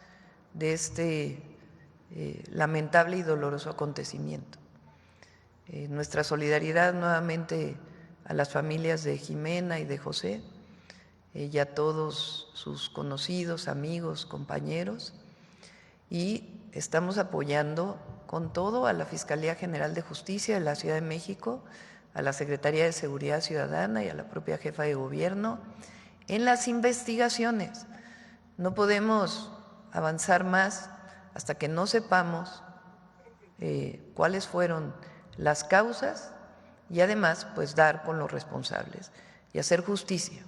de este lamentable y doloroso acontecimiento. Nuestra solidaridad nuevamente a las familias de Jimena y de José, y a todos sus conocidos, amigos, compañeros, y estamos apoyando con todo a la Fiscalía General de Justicia de la Ciudad de México, a la Secretaría de Seguridad Ciudadana y a la propia jefa de gobierno en las investigaciones. No podemos avanzar más hasta que no sepamos cuáles fueron las causas y además pues dar con los responsables y hacer justicia,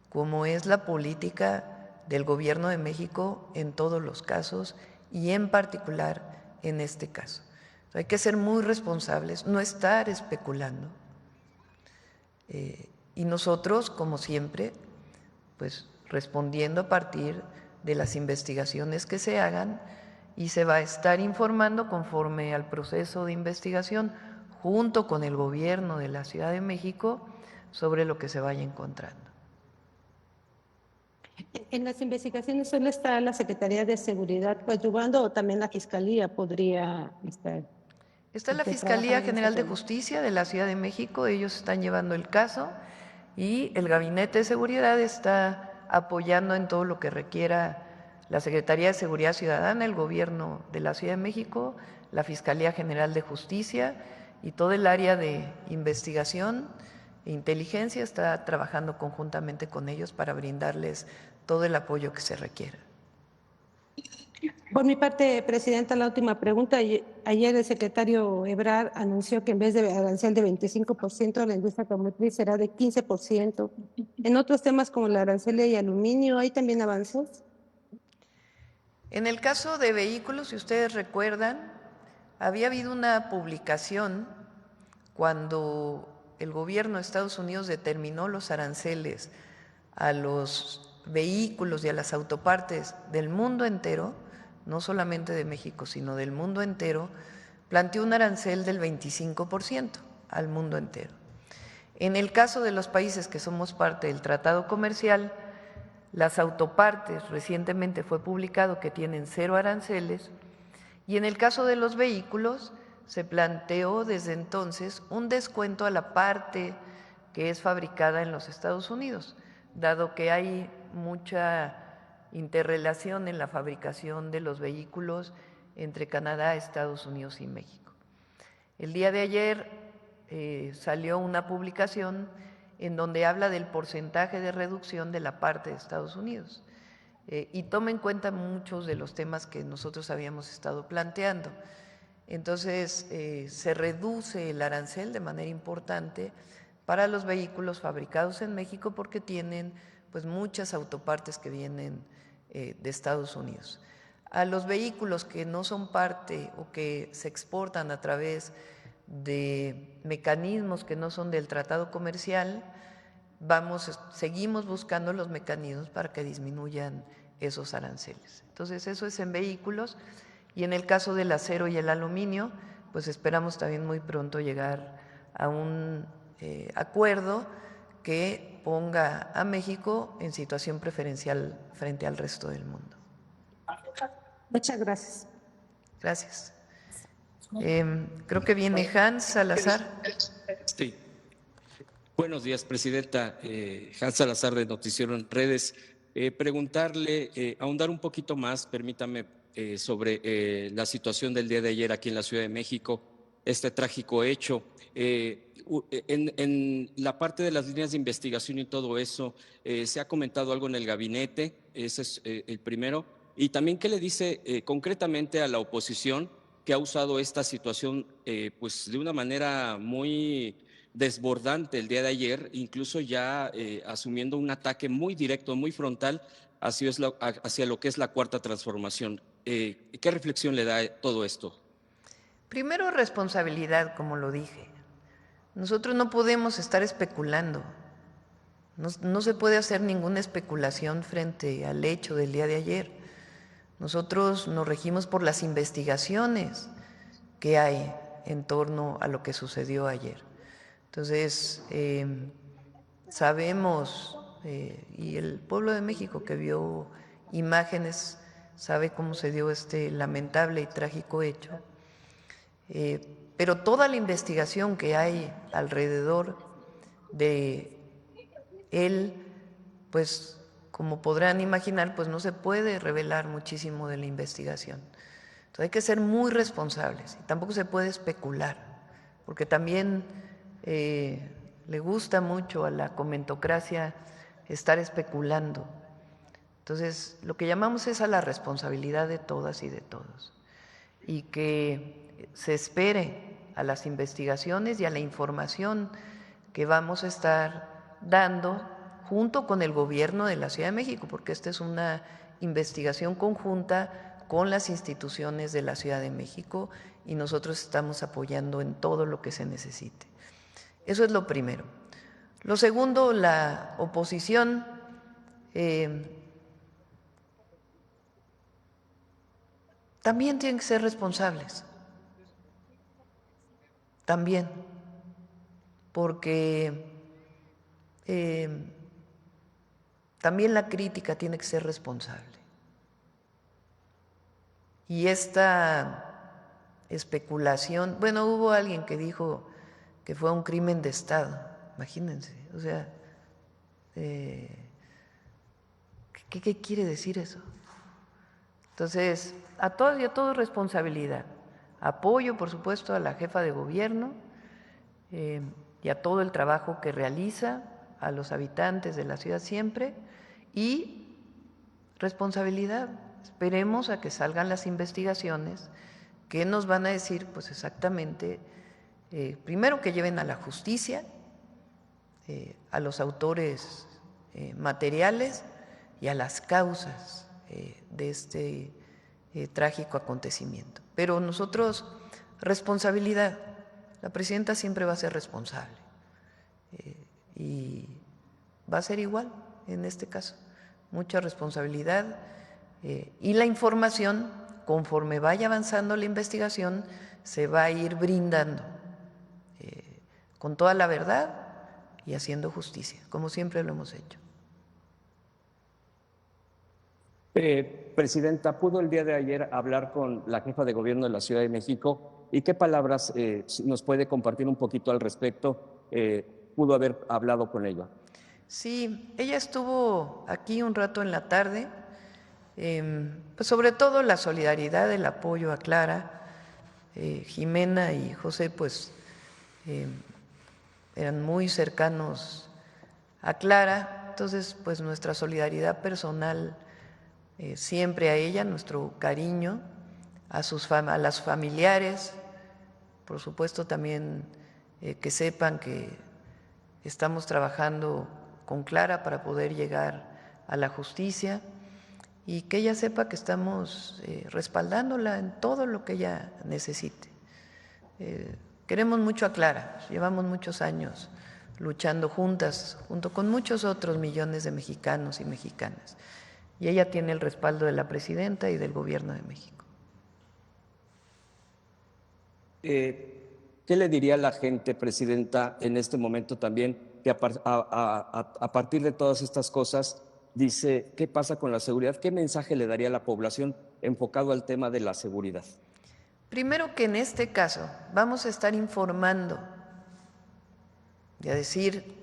como es la política del Gobierno de México en todos los casos y en particular en este caso. Hay que ser muy responsables, no estar especulando. Y nosotros, como siempre, pues respondiendo a partir de las investigaciones que se hagan, y se va a estar informando conforme al proceso de investigación junto con el Gobierno de la Ciudad de México sobre lo que se vaya encontrando. ¿En las investigaciones solo está la Secretaría de Seguridad coadyuvando o también la Fiscalía podría estar? Está la Fiscalía General de Justicia de la Ciudad de México, ellos están llevando el caso y el Gabinete de Seguridad está apoyando en todo lo que requiera la Secretaría de Seguridad Ciudadana, el Gobierno de la Ciudad de México, la Fiscalía General de Justicia y todo el área de investigación e inteligencia está trabajando conjuntamente con ellos para brindarles todo el apoyo que se requiera. Por mi parte, Presidenta, la última pregunta. Ayer el secretario Ebrard anunció que en vez de arancel de 25%, la industria automotriz será de 15%. En otros temas como el arancel y aluminio, ¿hay también avances? En el caso de vehículos, si ustedes recuerdan, había habido una publicación cuando el gobierno de Estados Unidos determinó los aranceles a los vehículos y a las autopartes del mundo entero, no solamente de México, sino del mundo entero, planteó un arancel del 25% al mundo entero. En el caso de los países que somos parte del tratado comercial, Las autopartes, recientemente fue publicado que tienen 0 aranceles, y en el caso de los vehículos se planteó desde entonces un descuento a la parte que es fabricada en los Estados Unidos, dado que hay mucha interrelación en la fabricación de los vehículos entre Canadá, Estados Unidos y México. El día de ayer salió una publicación en donde habla del porcentaje de reducción de la parte de Estados Unidos y toma en cuenta muchos de los temas que nosotros habíamos estado planteando. Entonces, se reduce el arancel de manera importante para los vehículos fabricados en México porque tienen pues muchas autopartes que vienen de Estados Unidos. A los vehículos que no son parte o que se exportan a través de mecanismos que no son del tratado comercial, seguimos buscando los mecanismos para que disminuyan esos aranceles. Entonces, eso es en vehículos, y en el caso del acero y el aluminio, pues esperamos también muy pronto llegar a un acuerdo que ponga a México en situación preferencial frente al resto del mundo. Muchas gracias. Gracias. Creo que viene Hans Salazar. Sí. Buenos días, presidenta. Hans Salazar, de Noticiero en Redes. Preguntarle, ahondar un poquito más, permítame, sobre la situación del día de ayer aquí en la Ciudad de México, este trágico hecho. En la parte de las líneas de investigación y todo eso, ¿se ha comentado algo en el gabinete? Ese es el primero. Y también, ¿qué le dice concretamente a la oposición que ha usado esta situación pues de una manera muy desbordante el día de ayer, incluso ya asumiendo un ataque muy directo, muy frontal hacia lo que es la Cuarta Transformación? ¿Qué reflexión le da todo esto? Primero, responsabilidad, como lo dije. Nosotros no podemos estar especulando. No se puede hacer ninguna especulación frente al hecho del día de ayer. Nosotros nos regimos por las investigaciones que hay en torno a lo que sucedió ayer. Entonces, sabemos, y el pueblo de México que vio imágenes sabe cómo se dio este lamentable y trágico hecho, pero toda la investigación que hay alrededor de él, pues como podrán imaginar, pues no se puede revelar muchísimo de la investigación. Entonces hay que ser muy responsables y tampoco se puede especular, porque también le gusta mucho a la comentocracia estar especulando. Entonces, lo que llamamos es a la responsabilidad de todas y de todos, y que se espere a las investigaciones y a la información que vamos a estar dando junto con el gobierno de la Ciudad de México, porque esta es una investigación conjunta con las instituciones de la Ciudad de México y nosotros estamos apoyando en todo lo que se necesite. Eso es lo primero. Lo segundo, la oposición también tienen que ser responsables, también, porque también la crítica tiene que ser responsable. Y esta especulación, bueno, hubo alguien que dijo que fue un crimen de Estado, imagínense, o sea, ¿qué quiere decir eso? Entonces, a todos y a todos responsabilidad. Apoyo, por supuesto, a la jefa de gobierno y a todo el trabajo que realiza, a los habitantes de la ciudad siempre, y responsabilidad. Esperemos a que salgan las investigaciones que nos van a decir, pues exactamente, primero que lleven a la justicia a los autores materiales y a las causas de este trágico acontecimiento. Pero nosotros, responsabilidad, la presidenta siempre va a ser responsable y va a ser igual en este caso, mucha responsabilidad y la información, conforme vaya avanzando la investigación, se va a ir brindando con toda la verdad y haciendo justicia, como siempre lo hemos hecho. Presidenta, ¿pudo el día de ayer hablar con la jefa de gobierno de la Ciudad de México? ¿Y qué palabras nos puede compartir un poquito al respecto? ¿Pudo haber hablado con ella? Sí, ella estuvo aquí un rato en la tarde, pues sobre todo la solidaridad, el apoyo a Clara, Jimena y José, pues eran muy cercanos a Clara, entonces pues nuestra solidaridad personal siempre a ella, nuestro cariño a las familiares, por supuesto también que sepan que estamos trabajando con Clara para poder llegar a la justicia y que ella sepa que estamos respaldándola en todo lo que ella necesite. Queremos mucho a Clara, llevamos muchos años luchando juntas, junto con muchos otros millones de mexicanos y mexicanas. Y ella tiene el respaldo de la presidenta y del gobierno de México. ¿Qué le diría a la gente, presidenta, en este momento también, que a partir de todas estas cosas, dice, ¿qué pasa con la seguridad? ¿Qué mensaje le daría a la población enfocado al tema de la seguridad? Primero que en este caso vamos a estar informando y a decir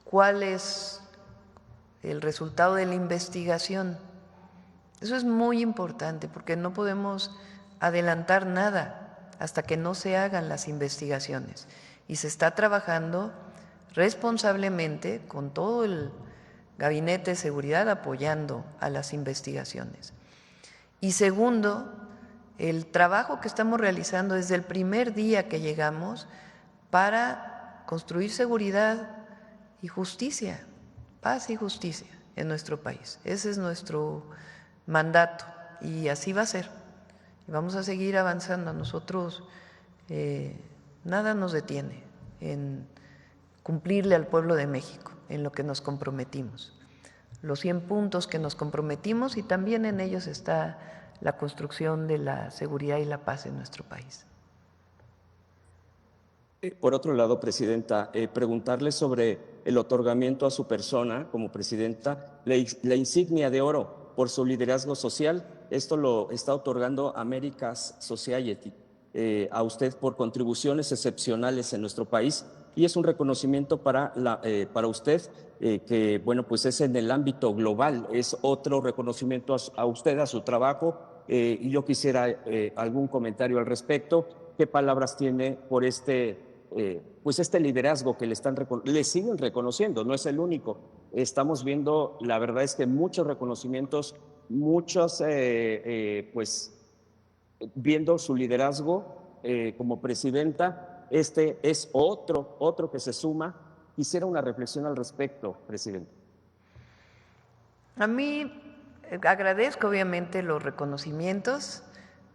cuál es el resultado de la investigación. Eso es muy importante porque no podemos adelantar nada hasta que no se hagan las investigaciones. Y se está trabajando responsablemente con todo el Gabinete de Seguridad apoyando a las investigaciones. Y segundo, el trabajo que estamos realizando desde el primer día que llegamos para construir seguridad y justicia, paz y justicia en nuestro país. Ese es nuestro mandato y así va a ser. Y vamos a seguir avanzando. A nosotros nada nos detiene en cumplirle al pueblo de México en lo que nos comprometimos. Los 100 puntos que nos comprometimos y también en ellos está la construcción de la seguridad y la paz en nuestro país. Por otro lado, presidenta, preguntarle sobre el otorgamiento a su persona como presidenta, la insignia de oro por su liderazgo social. Esto lo está otorgando America's Society a usted por contribuciones excepcionales en nuestro país y es un reconocimiento para usted que, bueno, pues es en el ámbito global, es otro reconocimiento a usted, a su trabajo y yo quisiera algún comentario al respecto. ¿Qué palabras tiene por pues este liderazgo que le siguen reconociendo? No es el único. Estamos viendo, la verdad es que muchos reconocimientos, muchos, pues, viendo su liderazgo como presidenta. Este es otro que se suma. Quisiera una reflexión al respecto, presidente. A mí agradezco obviamente los reconocimientos,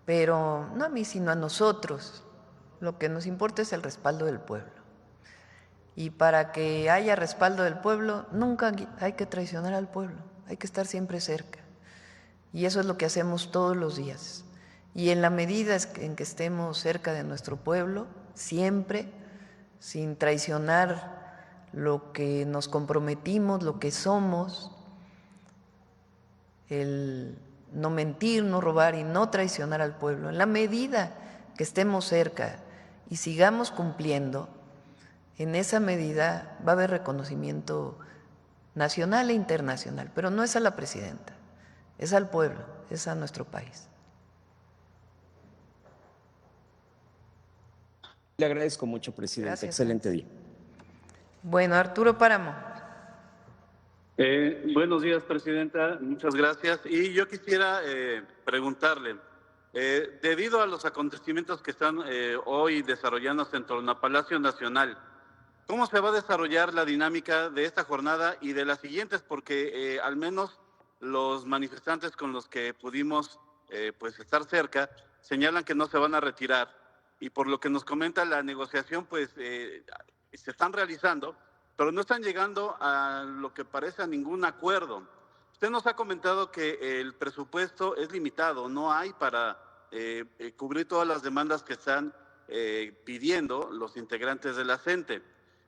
pero no a mí, sino a nosotros. Lo que nos importa es el respaldo del pueblo. Y para que haya respaldo del pueblo, nunca hay que traicionar al pueblo, hay que estar siempre cerca. Y eso es lo que hacemos todos los días. Y en la medida en que estemos cerca de nuestro pueblo, siempre, sin traicionar lo que nos comprometimos, lo que somos, el no mentir, no robar y no traicionar al pueblo, en la medida que estemos cerca y sigamos cumpliendo, en esa medida va a haber reconocimiento nacional e internacional, pero no es a la presidenta, es al pueblo, es a nuestro país. Le agradezco mucho, presidente. Gracias. Excelente día. Bueno, Arturo Páramo. Buenos días, presidenta. Muchas gracias. Y yo quisiera preguntarle, debido a los acontecimientos que están hoy desarrollándose en torno a Palacio Nacional, ¿cómo se va a desarrollar la dinámica de esta jornada y de las siguientes? Porque al menos los manifestantes con los que pudimos pues estar cerca señalan que no se van a retirar. Y por lo que nos comenta la negociación, pues se están realizando, pero no están llegando a lo que parece a ningún acuerdo. Usted nos ha comentado que el presupuesto es limitado, no hay para cubrir todas las demandas que están pidiendo los integrantes de la CENTE.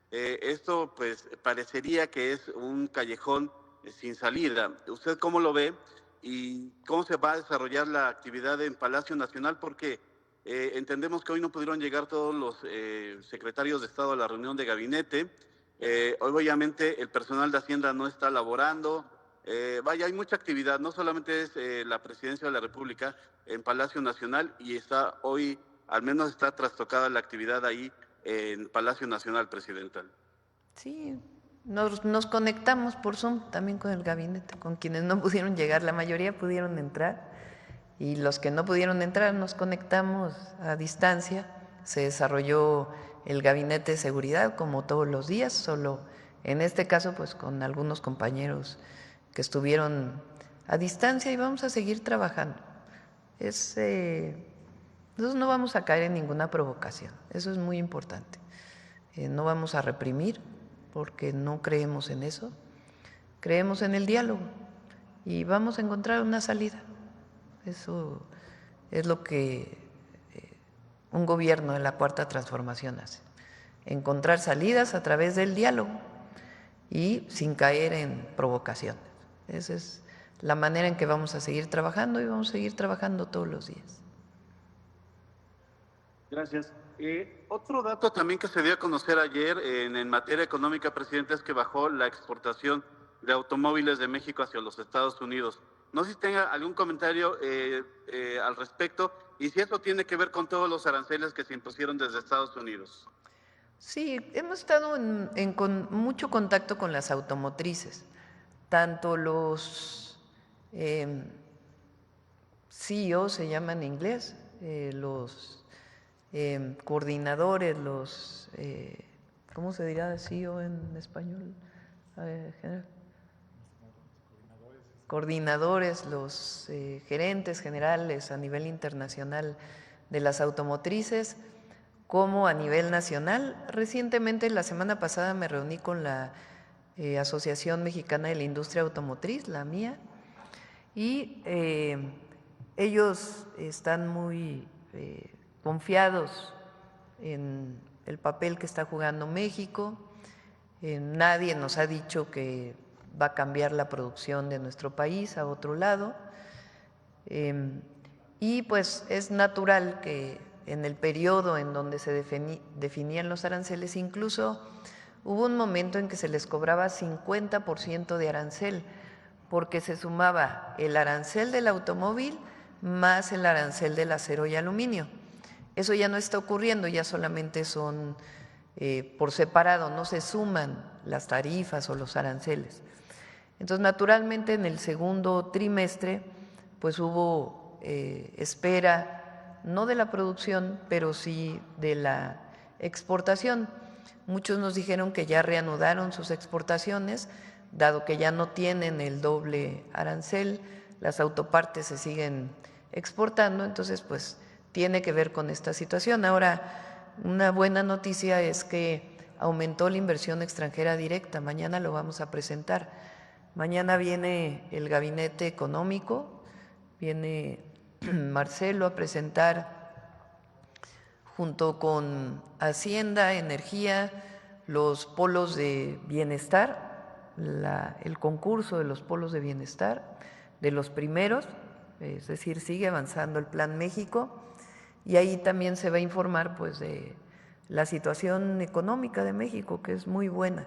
Esto pues parecería que es un callejón sin salida. ¿Usted cómo lo ve? y cómo se va a desarrollar la actividad en Palacio Nacional, porque entendemos que hoy no pudieron llegar todos los secretarios de Estado a la reunión de gabinete. Obviamente el personal de Hacienda no está laborando. Vaya, hay mucha actividad, no solamente es la Presidencia de la República en Palacio Nacional, y está hoy, al menos está trastocada la actividad ahí en Palacio Nacional, Presidenta. Sí, nos conectamos por Zoom también con el gabinete, con quienes no pudieron llegar, la mayoría pudieron entrar, y los que no pudieron entrar nos conectamos a distancia. Se desarrolló el gabinete de seguridad como todos los días, solo en este caso pues con algunos compañeros que estuvieron a distancia, y vamos a seguir trabajando. Nosotros no vamos a caer en ninguna provocación, eso es muy importante. No vamos a reprimir porque no creemos en eso, creemos en el diálogo y vamos a encontrar una salida. Eso es lo que un gobierno de la Cuarta Transformación hace, encontrar salidas a través del diálogo y sin caer en provocaciones. Esa es la manera en que vamos a seguir trabajando, y vamos a seguir trabajando todos los días. Gracias. Otro dato también que se dio a conocer ayer en materia económica, presidente, es que bajó la exportación de automóviles de México hacia los Estados Unidos. No sé si tenga algún comentario al respecto, y si eso tiene que ver con todos los aranceles que se impusieron desde Estados Unidos. Sí, hemos estado con mucho contacto con las automotrices, tanto los CEO, se llaman en inglés, los coordinadores, los, ¿cómo se dirá CEO en español? Coordinadores, los gerentes generales a nivel internacional de las automotrices, como a nivel nacional. Recientemente, la semana pasada, me reuní con la Asociación Mexicana de la Industria Automotriz, la mía, y ellos están muy confiados en el papel que está jugando México. Nadie nos ha dicho que va a cambiar la producción de nuestro país a otro lado, y pues es natural que en el periodo en donde se definían los aranceles, incluso hubo un momento en que se les cobraba 50% de arancel, porque se sumaba el arancel del automóvil más el arancel del acero y aluminio. Eso ya no está ocurriendo, ya solamente son por separado, no se suman las tarifas o los aranceles. Entonces, naturalmente, en el segundo trimestre, pues hubo espera, no de la producción, pero sí de la exportación. Muchos nos dijeron que ya reanudaron sus exportaciones, dado que ya no tienen el doble arancel, las autopartes se siguen exportando, entonces pues tiene que ver con esta situación. Ahora, una buena noticia es que aumentó la inversión extranjera directa, mañana lo vamos a presentar. Mañana viene el gabinete económico, viene Marcelo a presentar junto con Hacienda, Energía, los polos de bienestar, el concurso de los polos de bienestar, de los primeros, es decir, sigue avanzando el Plan México, y ahí también se va a informar pues de la situación económica de México, que es muy buena,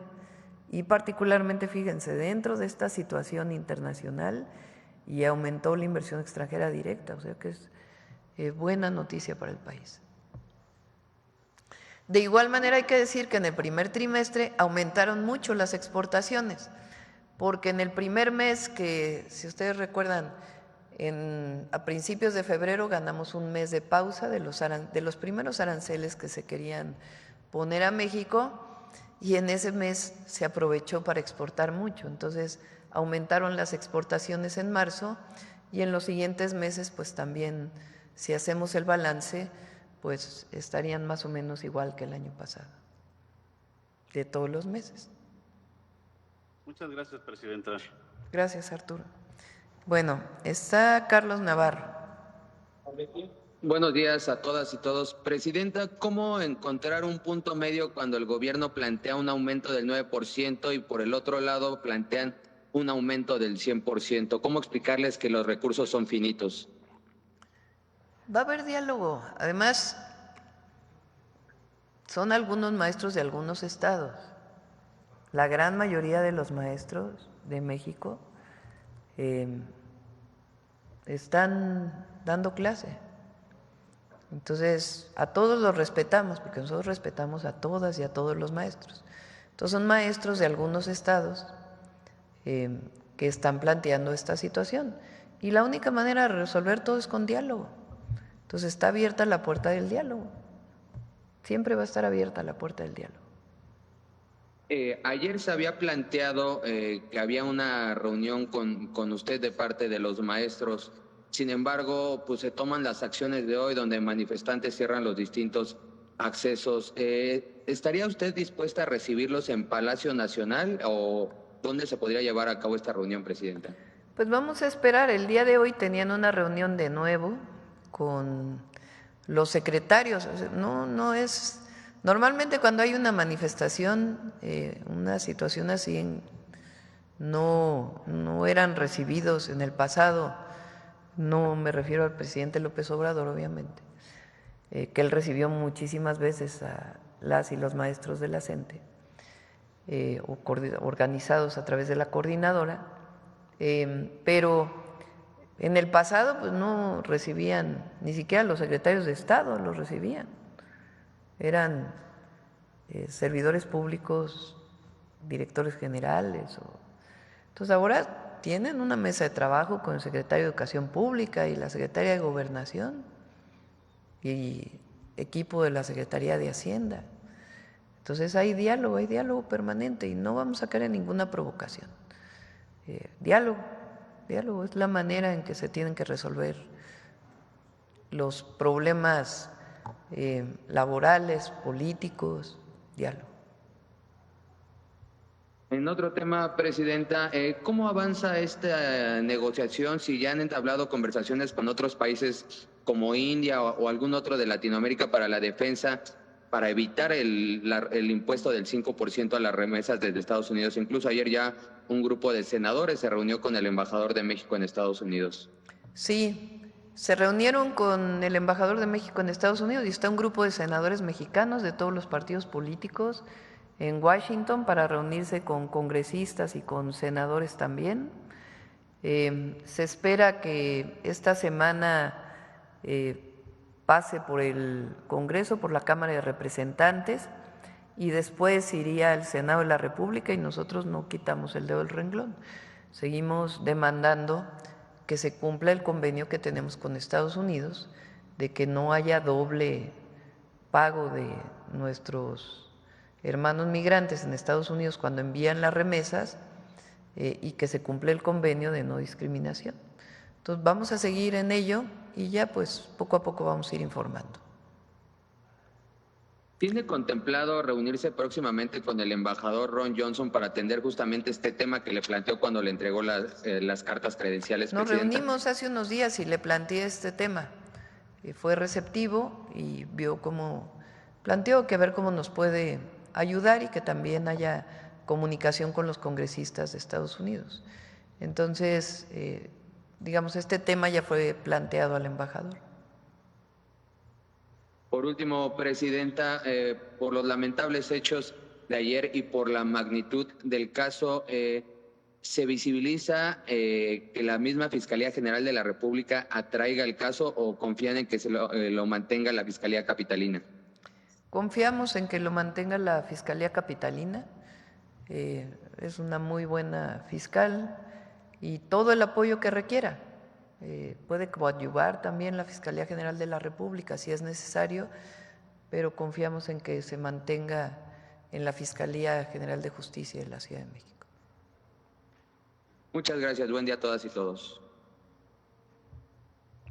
y particularmente, fíjense, dentro de esta situación internacional, y aumentó la inversión extranjera directa, o sea que es buena noticia para el país. De igual manera hay que decir que en el primer trimestre aumentaron mucho las exportaciones, porque en el primer mes, que si ustedes recuerdan, a principios de febrero ganamos un mes de pausa de los primeros aranceles que se querían poner a México, y en ese mes se aprovechó para exportar mucho. Entonces aumentaron las exportaciones en marzo, y en los siguientes meses pues también, si hacemos el balance, pues estarían más o menos igual que el año pasado, de todos los meses. Muchas gracias, presidenta. Gracias, Arturo. Bueno, está Carlos Navarro. Buenos días a todas y todos. Presidenta, ¿cómo encontrar un punto medio cuando el gobierno plantea un aumento del 9% y por el otro lado plantean un aumento del 100%. ¿Cómo explicarles que los recursos son finitos? Va a haber diálogo. Además, son algunos maestros de algunos estados. La gran mayoría de los maestros de México están dando clase. Entonces, a todos los respetamos, porque nosotros respetamos a todas y a todos los maestros. Entonces, son maestros de algunos estados que están planteando esta situación. Y la única manera de resolver todo es con diálogo. Entonces, está abierta la puerta del diálogo. Siempre va a estar abierta la puerta del diálogo. Ayer se había planteado que había una reunión con usted de parte de los maestros. Sin embargo, pues se toman las acciones de hoy donde manifestantes cierran los distintos accesos. ¿Estaría usted dispuesta a recibirlos en Palacio Nacional o dónde se podría llevar a cabo esta reunión, Presidenta? Pues vamos a esperar. El día de hoy tenían una reunión de nuevo con los secretarios. O sea, no es... Normalmente cuando hay una manifestación, una situación así, no eran recibidos en el pasado. No me refiero al presidente López Obrador, obviamente, que él recibió muchísimas veces a las y los maestros de la CENTE, organizados a través de la coordinadora, pero en el pasado pues no recibían, ni siquiera los secretarios de Estado los recibían. Eran servidores públicos, directores generales. Entonces ahora tienen una mesa de trabajo con el secretario de Educación Pública y la secretaria de Gobernación y equipo de la Secretaría de Hacienda. Entonces hay diálogo permanente y no vamos a caer en ninguna provocación. Diálogo es la manera en que se tienen que resolver los problemas laborales, políticos, diálogo. En otro tema, Presidenta, ¿cómo avanza esta negociación? Si ya han entablado conversaciones con otros países como India o algún otro de Latinoamérica para la defensa, para evitar el impuesto del 5% a las remesas desde Estados Unidos. Incluso ayer ya un grupo de senadores se reunió con el embajador de México en Estados Unidos. Sí, se reunieron con el embajador de México en Estados Unidos y está un grupo de senadores mexicanos de todos los partidos políticos en Washington para reunirse con congresistas y con senadores también. Se espera que esta semana pase por el Congreso, por la Cámara de Representantes y después iría al Senado de la República y nosotros no quitamos el dedo del renglón. Seguimos demandando que se cumpla el convenio que tenemos con Estados Unidos de que no haya doble pago de nuestros hermanos migrantes en Estados Unidos cuando envían las remesas y que se cumple el convenio de no discriminación. Entonces vamos a seguir en ello y ya pues poco a poco vamos a ir informando. ¿Tiene contemplado reunirse próximamente con el embajador Ron Johnson para atender justamente este tema que le planteó cuando le entregó las cartas credenciales, Nos Presidenta? reunimos hace unos días y le planteé este tema. Fue receptivo y vio cómo planteó que a ver cómo nos puede ayudar y que también haya comunicación con los congresistas de Estados Unidos. Entonces, digamos, este tema ya fue planteado al embajador. Por último, Presidenta, por los lamentables hechos de ayer y por la magnitud del caso, ¿se visibiliza que la misma Fiscalía General de la República atraiga el caso o confían en que lo mantenga la Fiscalía Capitalina? Confiamos en que lo mantenga la Fiscalía Capitalina. Es una muy buena fiscal y todo el apoyo que requiera. Puede coadyuvar también la Fiscalía General de la República si es necesario, pero confiamos en que se mantenga en la Fiscalía General de Justicia de la Ciudad de México. Muchas gracias. Buen día a todas y todos.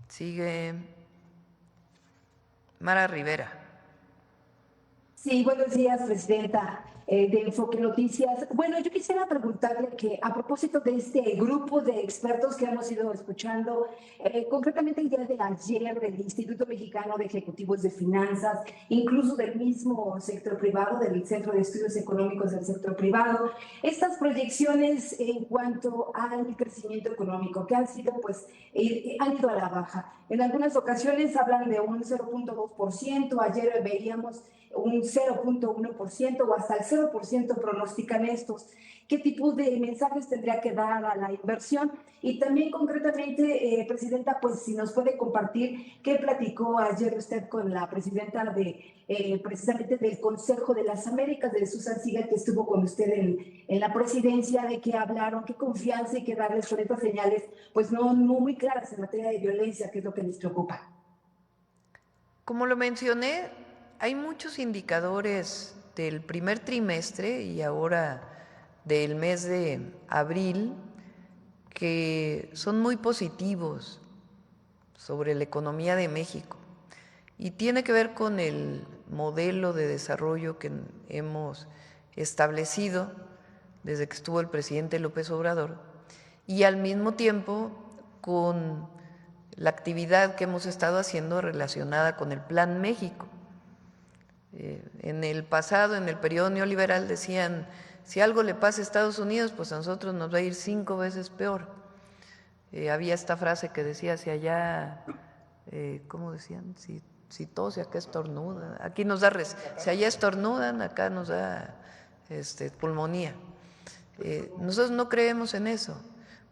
Sigue Mara Rivera. Sí, buenos días, presidenta de Enfoque Noticias. Bueno, yo quisiera preguntarle que a propósito de este grupo de expertos que hemos ido escuchando, concretamente el día de ayer del Instituto Mexicano de Ejecutivos de Finanzas, incluso del mismo sector privado, del Centro de Estudios Económicos del Sector Privado, estas proyecciones en cuanto al crecimiento económico que han sido, pues, han ido a la baja. En algunas ocasiones hablan de un 0.2%, ayer veíamos un 0.1% o hasta el 0% pronostican estos. ¿Qué tipo de mensajes tendría que dar a la inversión? Y también concretamente, presidenta, pues si nos puede compartir qué platicó ayer usted con la presidenta de precisamente del Consejo de las Américas, de Susan Siegel, que estuvo con usted en la presidencia, de qué hablaron, qué confianza hay que darles con estas señales, pues no muy claras en materia de violencia, que es lo que les preocupa. Como lo mencioné, hay muchos indicadores del primer trimestre y ahora del mes de abril que son muy positivos sobre la economía de México y tiene que ver con el modelo de desarrollo que hemos establecido desde que estuvo el presidente López Obrador y al mismo tiempo con la actividad que hemos estado haciendo relacionada con el Plan México. En el pasado, en el periodo neoliberal, decían, si algo le pasa a Estados Unidos, pues a nosotros nos va a ir 5 veces peor. Había esta frase que decía, si allá, ¿cómo decían? Si tose, acá estornudan. Aquí nos da, si allá estornudan, acá nos da pulmonía. Nosotros no creemos en eso.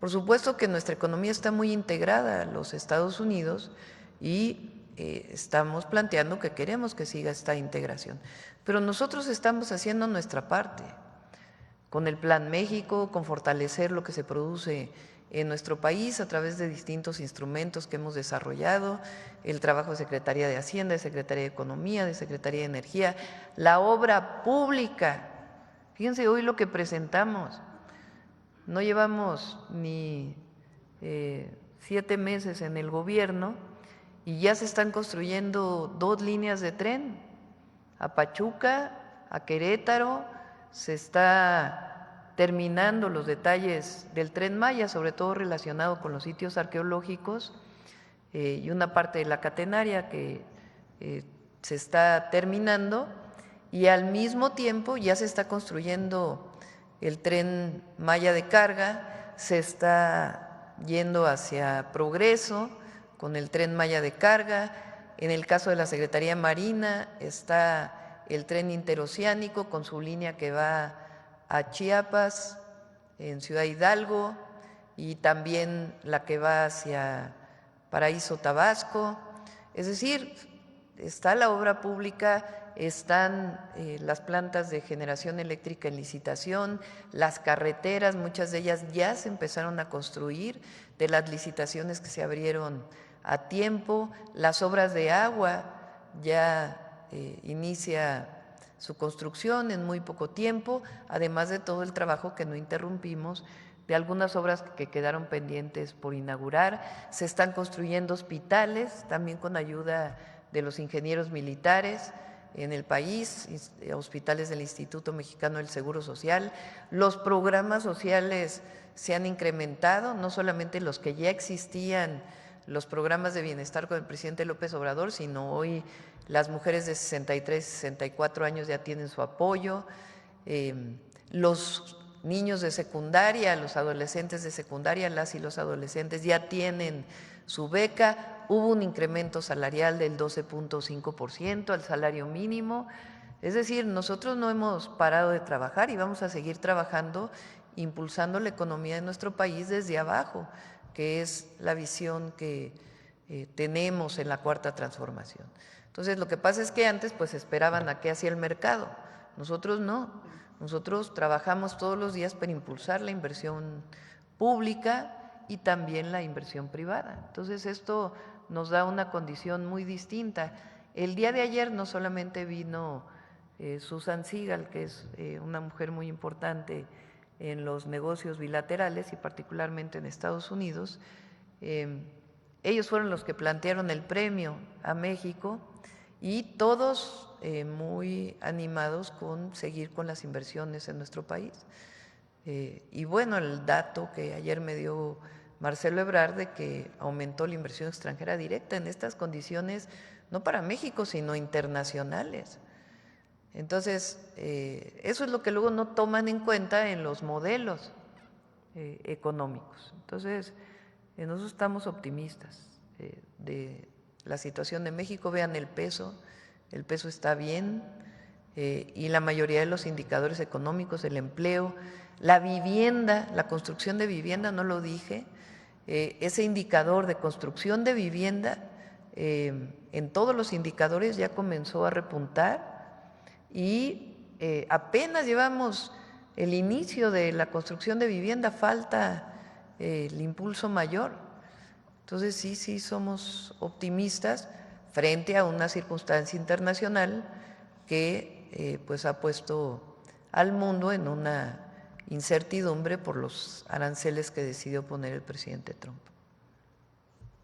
Por supuesto que nuestra economía está muy integrada a los Estados Unidos y estamos planteando que queremos que siga esta integración. Pero nosotros estamos haciendo nuestra parte con el Plan México, con fortalecer lo que se produce en nuestro país a través de distintos instrumentos que hemos desarrollado, el trabajo de Secretaría de Hacienda, de Secretaría de Economía, de Secretaría de Energía, la obra pública. Fíjense hoy lo que presentamos. No llevamos ni 7 meses en el gobierno y ya se están construyendo 2 líneas de tren, a Pachuca, a Querétaro, se está terminando los detalles del Tren Maya, sobre todo relacionado con los sitios arqueológicos y una parte de la catenaria que se está terminando y al mismo tiempo ya se está construyendo el Tren Maya de carga, se está yendo hacia Progreso con el Tren Maya de carga. En el caso de la Secretaría Marina está el tren interoceánico con su línea que va a Chiapas, en Ciudad Hidalgo, y también la que va hacia Paraíso, Tabasco. Es decir, está la obra pública, están las plantas de generación eléctrica en licitación, las carreteras, muchas de ellas ya se empezaron a construir de las licitaciones que se abrieron a tiempo, las obras de agua ya inicia su construcción en muy poco tiempo, además de todo el trabajo que no interrumpimos de algunas obras que quedaron pendientes por inaugurar. Se están construyendo hospitales, también con ayuda de los ingenieros militares en el país, hospitales del Instituto Mexicano del Seguro Social. Los programas sociales se han incrementado, no solamente los que ya existían, los programas de bienestar con el presidente López Obrador, sino hoy las mujeres de 63, 64 años ya tienen su apoyo, los niños de secundaria, los adolescentes de secundaria, las y los adolescentes ya tienen su beca, hubo un incremento salarial del 12.5% al salario mínimo, es decir, nosotros no hemos parado de trabajar y vamos a seguir trabajando, impulsando la economía de nuestro país desde abajo, que es la visión que tenemos en la Cuarta Transformación. Entonces, lo que pasa es que antes pues esperaban a qué hacía el mercado, nosotros no, nosotros trabajamos todos los días para impulsar la inversión pública y también la inversión privada. Entonces, esto nos da una condición muy distinta. El día de ayer no solamente vino Susan Siegel, que es una mujer muy importante en los negocios bilaterales y particularmente en Estados Unidos, ellos fueron los que plantearon el premio a México y todos muy animados con seguir con las inversiones en nuestro país. Y bueno, el dato que ayer me dio Marcelo Ebrard de que aumentó la inversión extranjera directa en estas condiciones, no para México, sino internacionales. Entonces, eso es lo que luego no toman en cuenta en los modelos económicos. Entonces, nosotros estamos optimistas de la situación de México. Vean el peso está bien, y la mayoría de los indicadores económicos, el empleo, la vivienda, la construcción de vivienda, no lo dije, ese indicador de construcción de vivienda en todos los indicadores ya comenzó a repuntar y apenas llevamos el inicio de la construcción de vivienda, falta el impulso mayor. Entonces sí somos optimistas frente a una circunstancia internacional que pues ha puesto al mundo en una incertidumbre por los aranceles que decidió poner el presidente Trump.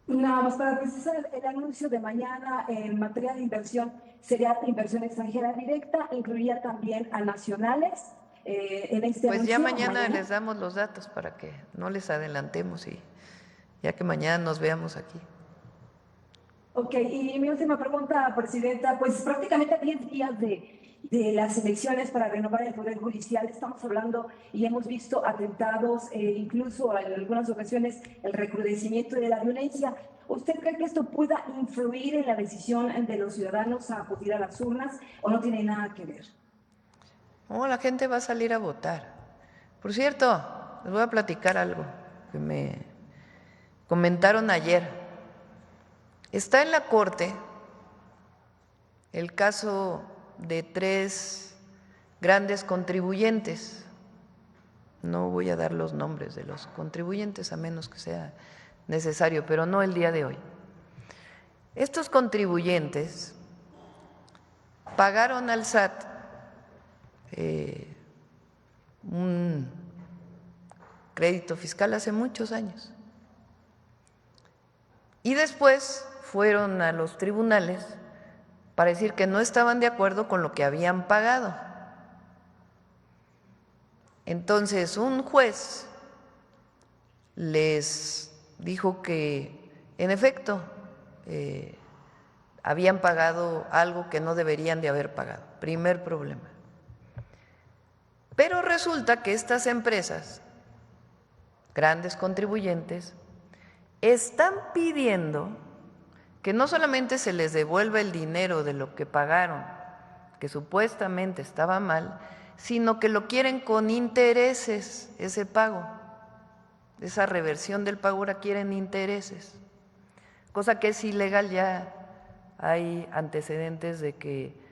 Nada más para precisar, el anuncio de mañana en materia de inversión sería inversión extranjera directa, incluiría también a nacionales en este pues anuncio. Ya mañana les damos los datos para que no les adelantemos y ya que mañana nos veamos aquí. Ok, y mi última pregunta, Presidenta, pues prácticamente a 10 días de las elecciones para renovar el Poder Judicial, estamos hablando y hemos visto atentados, incluso en algunas ocasiones el recrudecimiento de la violencia. ¿Usted cree que esto pueda influir en la decisión de los ciudadanos a acudir a las urnas o no tiene nada que ver? No, la gente va a salir a votar. Por cierto, les voy a platicar algo que me comentaron ayer. Está en la Corte el caso de 3 grandes contribuyentes. No voy a dar los nombres de los contribuyentes a menos que sea necesario, pero no el día de hoy. Estos contribuyentes pagaron al SAT un crédito fiscal hace muchos años y después fueron a los tribunales para decir que no estaban de acuerdo con lo que habían pagado. Entonces un juez les dijo que en efecto habían pagado algo que no deberían de haber pagado. Primer problema. Pero resulta que estas empresas, grandes contribuyentes, están pidiendo que no solamente se les devuelva el dinero de lo que pagaron, que supuestamente estaba mal, sino que lo quieren con intereses, ese pago, esa reversión del pago ahora quieren intereses, cosa que es ilegal. Ya hay antecedentes de que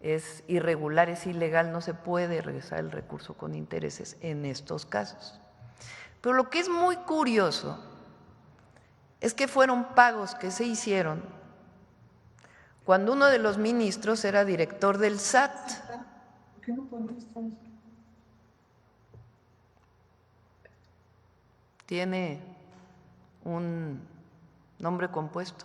es irregular, es ilegal, no se puede regresar el recurso con intereses en estos casos. Pero lo que es muy curioso es que fueron pagos que se hicieron cuando uno de los ministros era director del SAT. ¿Por qué no contestas? Tiene un nombre compuesto.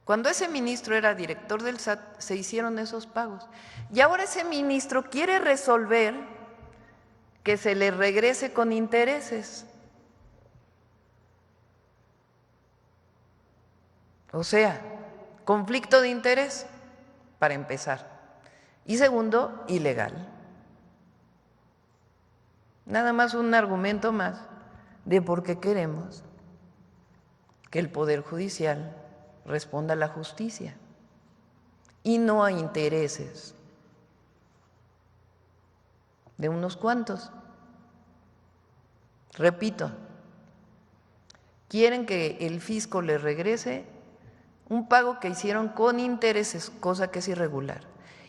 Cuando ese ministro era director del SAT, se hicieron esos pagos. Y ahora ese ministro quiere resolver que se le regrese con intereses. O sea, conflicto de interés, para empezar. Y segundo, ilegal. Nada más un argumento más de por qué queremos que el Poder Judicial responda a la justicia y no a intereses de unos cuantos. Repito, quieren que el fisco les regrese un pago que hicieron con intereses, cosa que es irregular.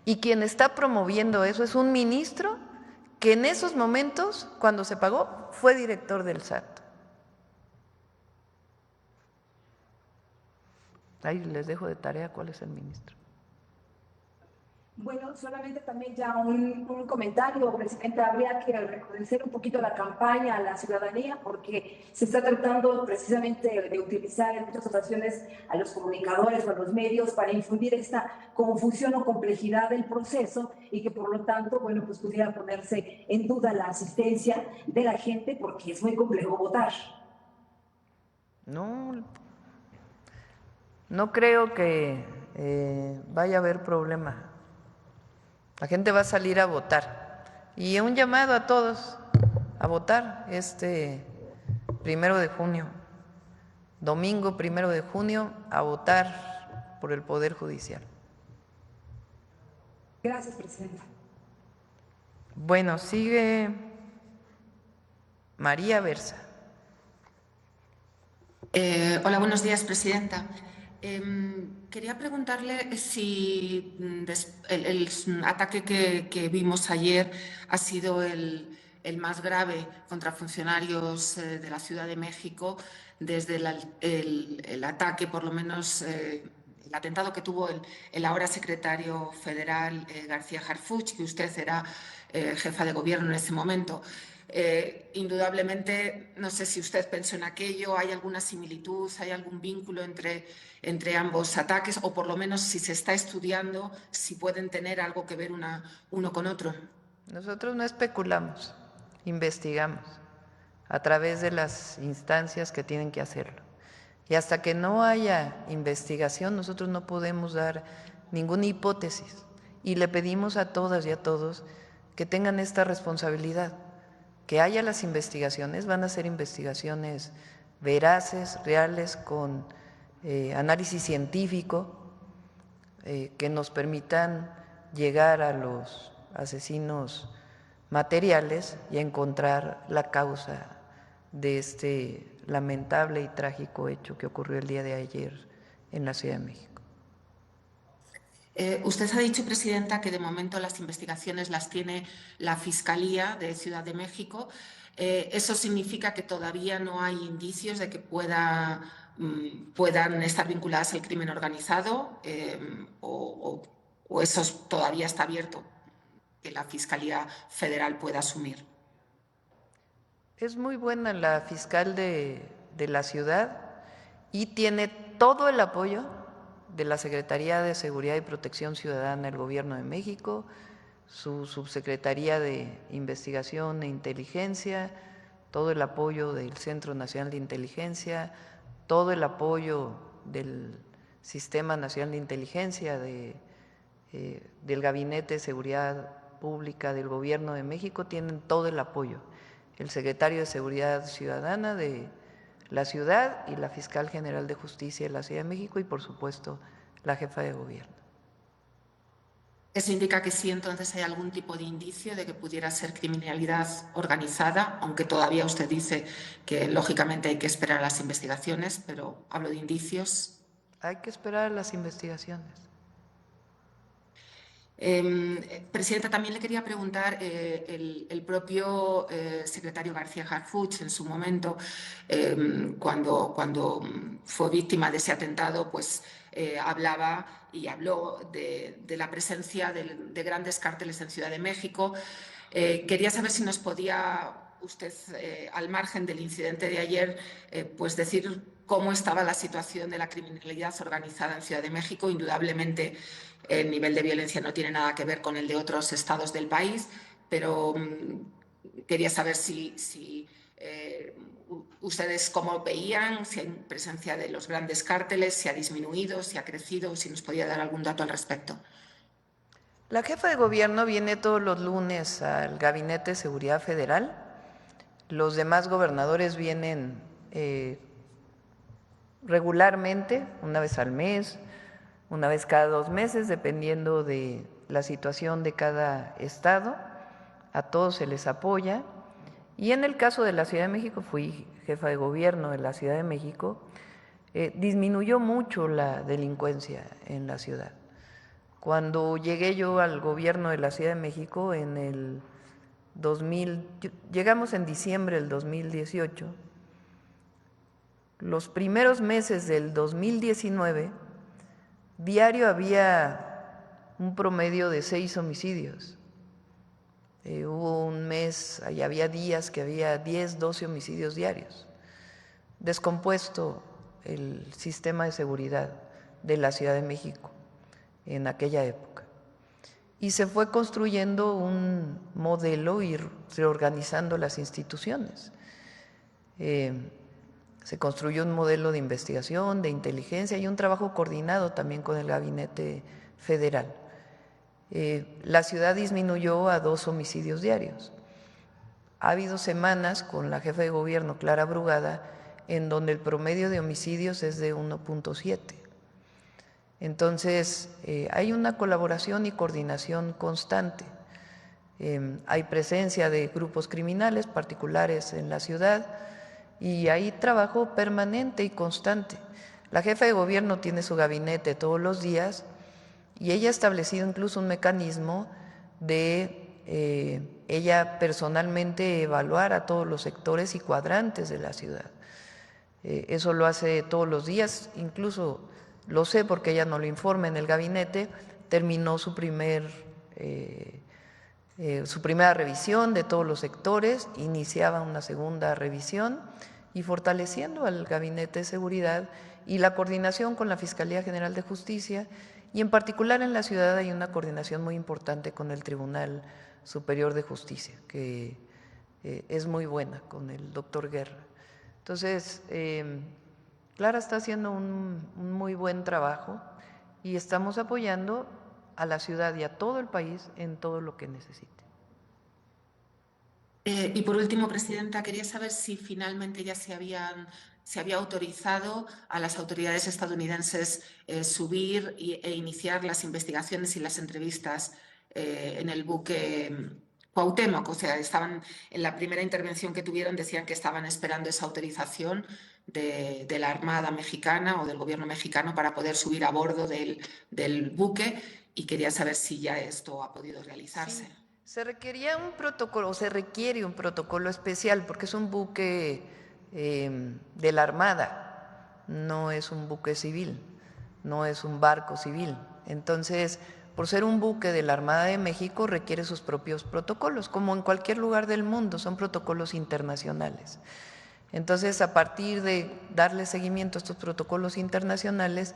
Y quien está promoviendo eso es un ministro que en esos momentos, cuando se pagó, fue director del SAT. Ahí les dejo de tarea cuál es el ministro. Bueno, solamente también ya un comentario, Presidenta. Habría que reconocer un poquito la campaña a la ciudadanía, porque se está tratando precisamente de utilizar en muchas ocasiones a los comunicadores o a los medios para infundir esta confusión o complejidad del proceso y que por lo tanto, bueno, pues pudiera ponerse en duda la asistencia de la gente porque es muy complejo votar. No creo que vaya a haber problema. La gente va a salir a votar. Y un llamado a todos a votar este 1 de junio, domingo 1 de junio, a votar por el Poder Judicial. Gracias, Presidenta. Bueno, sigue María Versa. Hola, buenos días, Presidenta. Quería preguntarle si el ataque que vimos ayer ha sido el más grave contra funcionarios de la Ciudad de México desde el ataque, por lo menos el atentado que tuvo el ahora secretario federal García Harfuch, que usted era jefa de gobierno en ese momento. Indudablemente, no sé si usted pensó en aquello, ¿hay alguna similitud, hay algún vínculo entre ambos ataques, o por lo menos si se está estudiando, si pueden tener algo que ver uno con otro? Nosotros no especulamos, investigamos a través de las instancias que tienen que hacerlo. Y hasta que no haya investigación, nosotros no podemos dar ninguna hipótesis. Y le pedimos a todas y a todos que tengan esta responsabilidad, que haya las investigaciones, van a ser investigaciones veraces, reales, con análisis científico, que nos permitan llegar a los asesinos materiales y encontrar la causa de este lamentable y trágico hecho que ocurrió el día de ayer en la Ciudad de México. Usted ha dicho, Presidenta, que de momento las investigaciones las tiene la Fiscalía de Ciudad de México. ¿Eso significa que todavía no hay indicios de que puedan estar vinculadas al crimen organizado o eso todavía está abierto, que la Fiscalía Federal pueda asumir? Es muy buena la fiscal de la ciudad y tiene todo el apoyo de la Secretaría de Seguridad y Protección Ciudadana del Gobierno de México, su Subsecretaría de Investigación e Inteligencia, todo el apoyo del Centro Nacional de Inteligencia, todo el apoyo del Sistema Nacional de Inteligencia, del Gabinete de Seguridad Pública del Gobierno de México, tienen todo el apoyo. El Secretario de Seguridad Ciudadana de la ciudad y la Fiscal General de Justicia de la Ciudad de México y, por supuesto, la jefa de gobierno. ¿Eso indica que sí, entonces hay algún tipo de indicio de que pudiera ser criminalidad organizada? Aunque todavía usted dice que, lógicamente, hay que esperar a las investigaciones, pero hablo de indicios. Hay que esperar a las investigaciones. Presidenta, también le quería preguntar, el propio secretario García Harfuch en su momento, cuando fue víctima de ese atentado, pues habló de la presencia de grandes cárteles en Ciudad de México. Quería saber si nos podía usted, al margen del incidente de ayer, pues decir cómo estaba la situación de la criminalidad organizada en Ciudad de México. Indudablemente, el nivel de violencia no tiene nada que ver con el de otros estados del país, pero quería saber si ustedes cómo veían, si hay presencia de los grandes cárteles, si ha disminuido, si ha crecido, si nos podía dar algún dato al respecto. La jefa de gobierno viene todos los lunes al Gabinete de Seguridad Federal. Los demás gobernadores vienen regularmente, una vez al mes, una vez cada 2 meses, dependiendo de la situación de cada estado. A todos se les apoya. Y en el caso de la Ciudad de México, fui jefa de gobierno de la Ciudad de México, disminuyó mucho la delincuencia en la ciudad. Cuando llegué yo al gobierno de la Ciudad de México en el 2000, llegamos en diciembre del 2018, los primeros meses del 2019, diario había un promedio de 6 homicidios. Hubo un mes, y había días que había 10, 12 homicidios diarios. Descompuesto el sistema de seguridad de la Ciudad de México en aquella época. Y se fue construyendo un modelo y reorganizando las instituciones. Se construyó un modelo de investigación, de inteligencia y un trabajo coordinado también con el Gabinete Federal. La ciudad disminuyó a 2 homicidios diarios. Ha habido semanas con la jefa de gobierno, Clara Brugada, en donde el promedio de homicidios es de 1.7. Entonces, hay una colaboración y coordinación constante. Hay presencia de grupos criminales particulares en la ciudad y hay trabajo permanente y constante. La jefa de gobierno tiene su gabinete todos los días y ella ha establecido incluso un mecanismo de ella personalmente evaluar a todos los sectores y cuadrantes de la ciudad. Eso lo hace todos los días, incluso lo sé porque ella no lo informa en el gabinete, terminó su primera revisión de todos los sectores, iniciaba una segunda revisión y fortaleciendo al Gabinete de Seguridad y la coordinación con la Fiscalía General de Justicia, y en particular en la ciudad hay una coordinación muy importante con el Tribunal Superior de Justicia, que es muy buena, con el doctor Guerra. Entonces, Clara está haciendo un muy buen trabajo y estamos apoyando a la ciudad y a todo el país en todo lo que necesite. Y por último, Presidenta, quería saber si finalmente ya se había autorizado a las autoridades estadounidenses subir e iniciar las investigaciones y las entrevistas en el buque Cuauhtémoc. O sea, estaban en la primera intervención que tuvieron, decían que estaban esperando esa autorización de la Armada mexicana o del gobierno mexicano para poder subir a bordo del buque, y quería saber si ya esto ha podido realizarse. Sí. Se requería un protocolo, o se requiere un protocolo especial porque es un buque de la Armada, no es un buque civil, no es un barco civil. Entonces, por ser un buque de la Armada de México, requiere sus propios protocolos, como en cualquier lugar del mundo, son protocolos internacionales. Entonces, a partir de darle seguimiento a estos protocolos internacionales,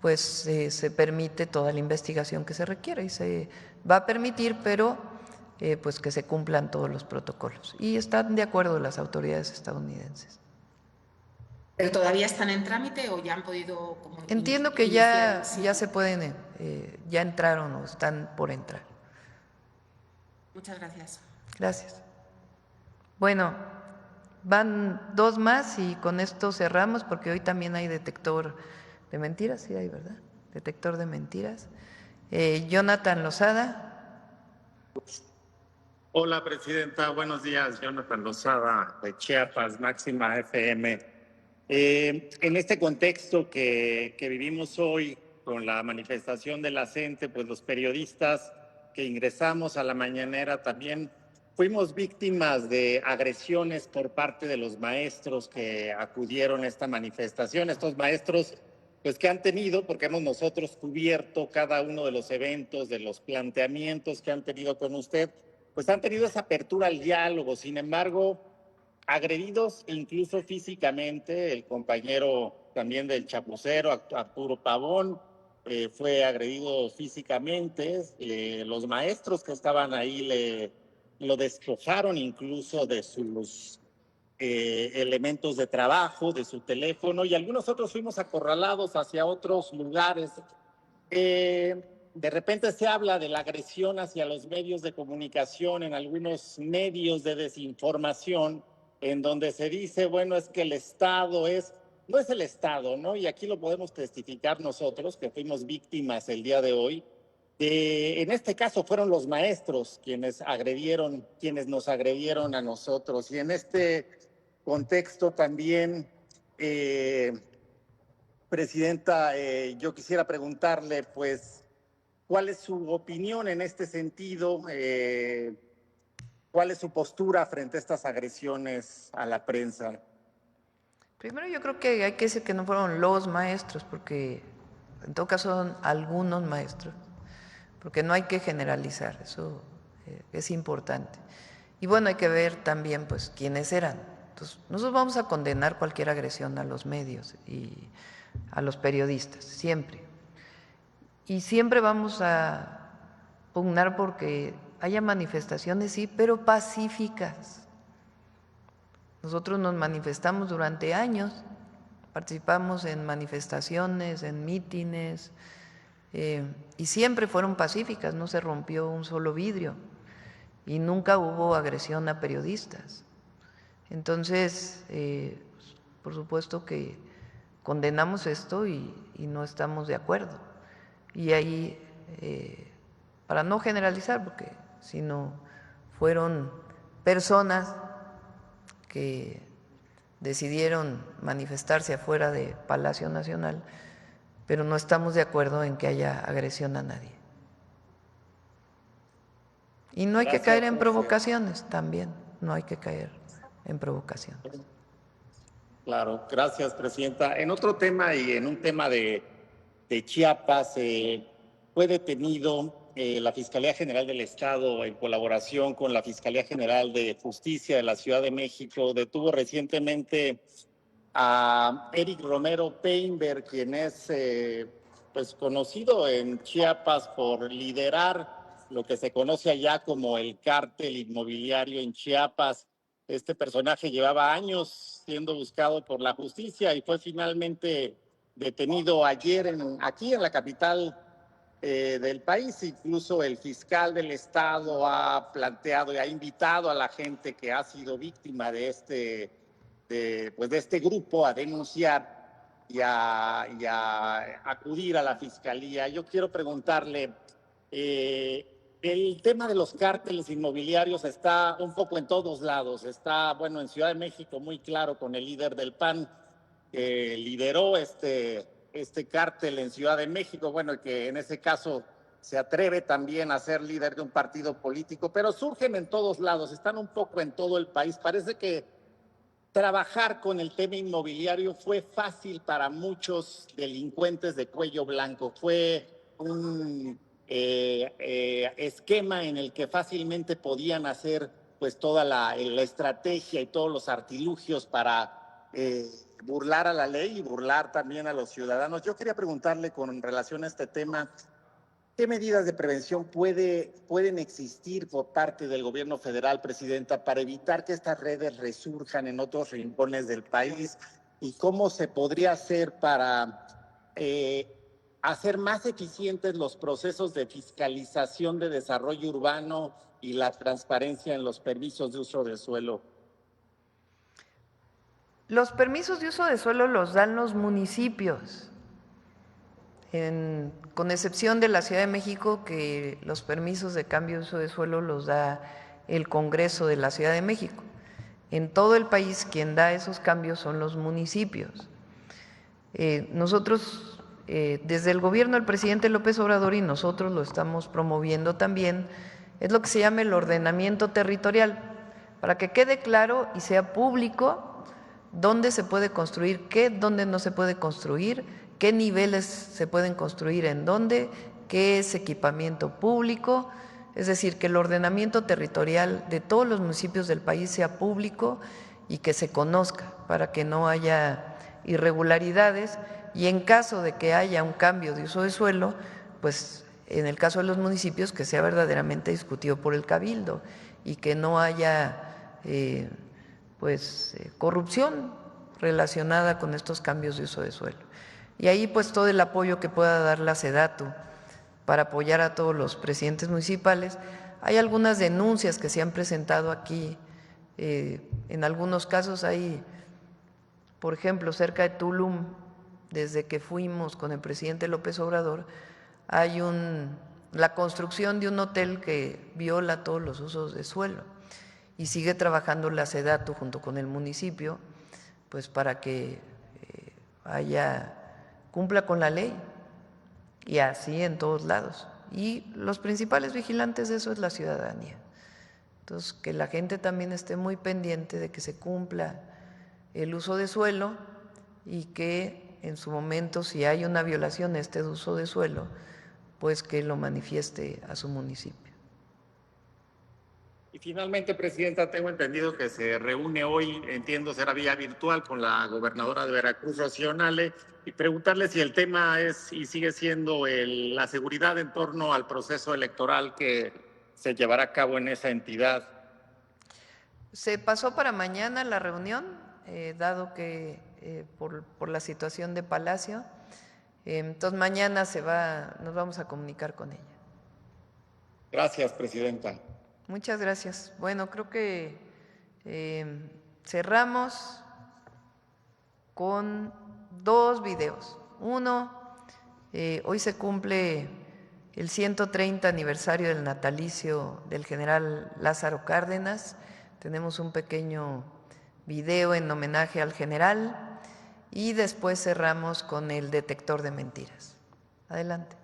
pues se permite toda la investigación que se requiere y se va a permitir, pero pues que se cumplan todos los protocolos. Y están de acuerdo las autoridades estadounidenses. ¿Pero todavía están en trámite o ya han podido? Entiendo que ya se pueden, ya entraron o están por entrar. Muchas gracias. Gracias. Bueno, van 2 más y con esto cerramos porque hoy también hay detector de mentiras, sí hay, ¿verdad? Detector de mentiras. Jonathan Lozada. Hola, Presidenta. Buenos días. Jonathan Lozada, de Chiapas, Máxima FM. En este contexto que vivimos hoy con la manifestación de la gente, pues los periodistas que ingresamos a la mañanera también fuimos víctimas de agresiones por parte de los maestros que acudieron a esta manifestación. Estos maestros, pues que han tenido, porque hemos nosotros cubierto cada uno de los eventos, de los planteamientos que han tenido con usted, pues han tenido esa apertura al diálogo. Sin embargo, agredidos incluso físicamente, el compañero también del Chapucero, Arturo Pavón, fue agredido físicamente. Los maestros que estaban ahí lo despojaron incluso de sus elementos de trabajo, de su teléfono, y algunos otros fuimos acorralados hacia otros lugares. De repente se habla de la agresión hacia los medios de comunicación en algunos medios de desinformación, en donde se dice, bueno, es que el Estado no es el Estado, ¿no? Y aquí lo podemos testificar nosotros, que fuimos víctimas el día de hoy. En este caso fueron los maestros quienes nos agredieron a nosotros. Y en este contexto también, Presidenta, yo quisiera preguntarle, pues, ¿cuál es su opinión en este sentido? ¿Cuál es su postura frente a estas agresiones a la prensa? Primero yo creo que hay que decir que no fueron los maestros, porque en todo caso son algunos maestros. porque no hay que generalizar, eso es importante. Y bueno, hay que ver también pues quiénes eran. Entonces, nosotros vamos a condenar cualquier agresión a los medios y a los periodistas, siempre. Y siempre vamos a pugnar porque haya manifestaciones, sí, pero pacíficas. Nosotros nos manifestamos durante años, participamos en manifestaciones, en mítines, y siempre fueron pacíficas, no se rompió un solo vidrio y nunca hubo agresión a periodistas. Entonces, por supuesto que condenamos esto y no estamos de acuerdo. Y ahí, para no generalizar, porque si no fueron personas que decidieron manifestarse afuera de Palacio Nacional, pero no estamos de acuerdo en que haya agresión a nadie. Y no hay que caer en provocaciones también, no hay que caer en provocaciones. Claro, gracias, Presidenta. En otro tema y en un tema de Chiapas, fue detenido la Fiscalía General del Estado, en colaboración con la Fiscalía General de Justicia de la Ciudad de México, detuvo recientemente a Eric Romero Peinberg, quien es pues conocido en Chiapas por liderar lo que se conoce allá como el cártel inmobiliario en Chiapas. Este personaje llevaba años siendo buscado por la justicia y fue finalmente detenido ayer aquí en la capital del país. Incluso el fiscal del estado ha planteado y ha invitado a la gente que ha sido víctima de este grupo a denunciar y a acudir a la fiscalía. Yo quiero preguntarle, el tema de los cárteles inmobiliarios está un poco en todos lados. Está, bueno, en Ciudad de México muy claro con el líder del PAN, que lideró este cártel en Ciudad de México, bueno, que en ese caso se atreve también a ser líder de un partido político, pero surgen en todos lados, están un poco en todo el país. Parece que trabajar con el tema inmobiliario fue fácil para muchos delincuentes de cuello blanco. Fue un esquema en el que fácilmente podían hacer pues toda la estrategia y todos los artilugios para burlar a la ley y burlar también a los ciudadanos. Yo quería preguntarle con relación a este tema, ¿qué medidas de prevención pueden existir por parte del gobierno federal, Presidenta, para evitar que estas redes resurjan en otros rincones del país? ¿Y cómo se podría hacer para hacer más eficientes los procesos de fiscalización de desarrollo urbano y la transparencia en los permisos de uso de suelo? Los permisos de uso de suelo los dan los municipios, con excepción de la Ciudad de México, que los permisos de cambio de uso de suelo los da el Congreso de la Ciudad de México. En todo el país quien da esos cambios son los municipios. Nosotros, desde el gobierno del presidente López Obrador, y nosotros lo estamos promoviendo también, es lo que se llama el ordenamiento territorial, para que quede claro y sea público dónde se puede construir, dónde no se puede construir, qué niveles se pueden construir en dónde, qué es equipamiento público. Es decir, que el ordenamiento territorial de todos los municipios del país sea público y que se conozca para que no haya irregularidades, y en caso de que haya un cambio de uso de suelo, pues en el caso de los municipios que sea verdaderamente discutido por el Cabildo y que no haya corrupción relacionada con estos cambios de uso de suelo. Y ahí pues todo el apoyo que pueda dar la SEDATU para apoyar a todos los presidentes municipales. Hay algunas denuncias que se han presentado aquí, en algunos casos hay, por ejemplo, cerca de Tulum, desde que fuimos con el presidente López Obrador, hay la construcción de un hotel que viola todos los usos de suelo, y sigue trabajando la SEDATU junto con el municipio, pues para que cumpla con la ley, y así en todos lados. Y los principales vigilantes de eso es la ciudadanía. Entonces, que la gente también esté muy pendiente de que se cumpla el uso de suelo y que en su momento, si hay una violación de este uso de suelo, pues que lo manifieste a su municipio. Y finalmente, Presidenta, tengo entendido que se reúne hoy, entiendo será vía virtual, con la gobernadora de Veracruz, Rocío Nale, y preguntarle si el tema es y sigue siendo la seguridad en torno al proceso electoral que se llevará a cabo en esa entidad. Se pasó para mañana la reunión, dado que por la situación de Palacio, entonces mañana nos vamos a comunicar con ella. Gracias, Presidenta. Muchas gracias. Bueno, creo que cerramos con 2 videos. Uno, hoy se cumple el 130 aniversario del natalicio del general Lázaro Cárdenas. Tenemos un pequeño video en homenaje al general y después cerramos con el detector de mentiras. Adelante.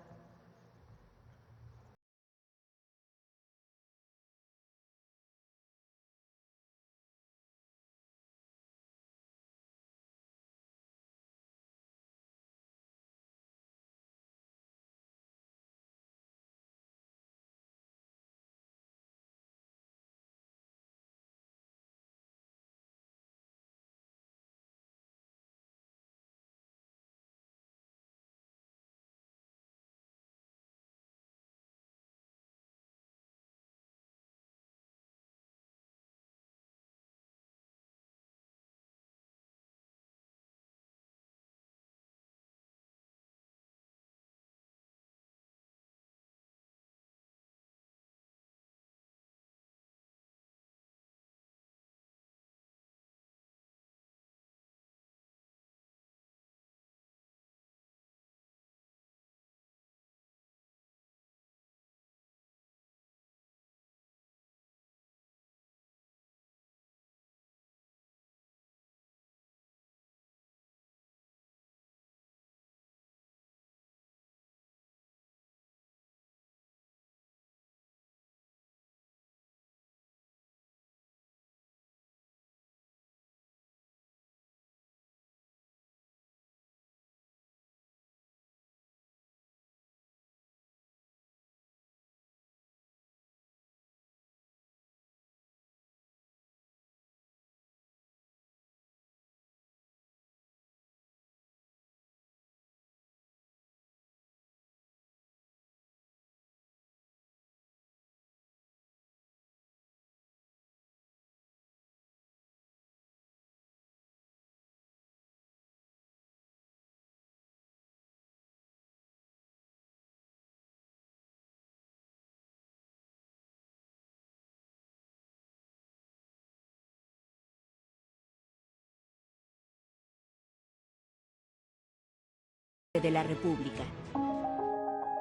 De la República.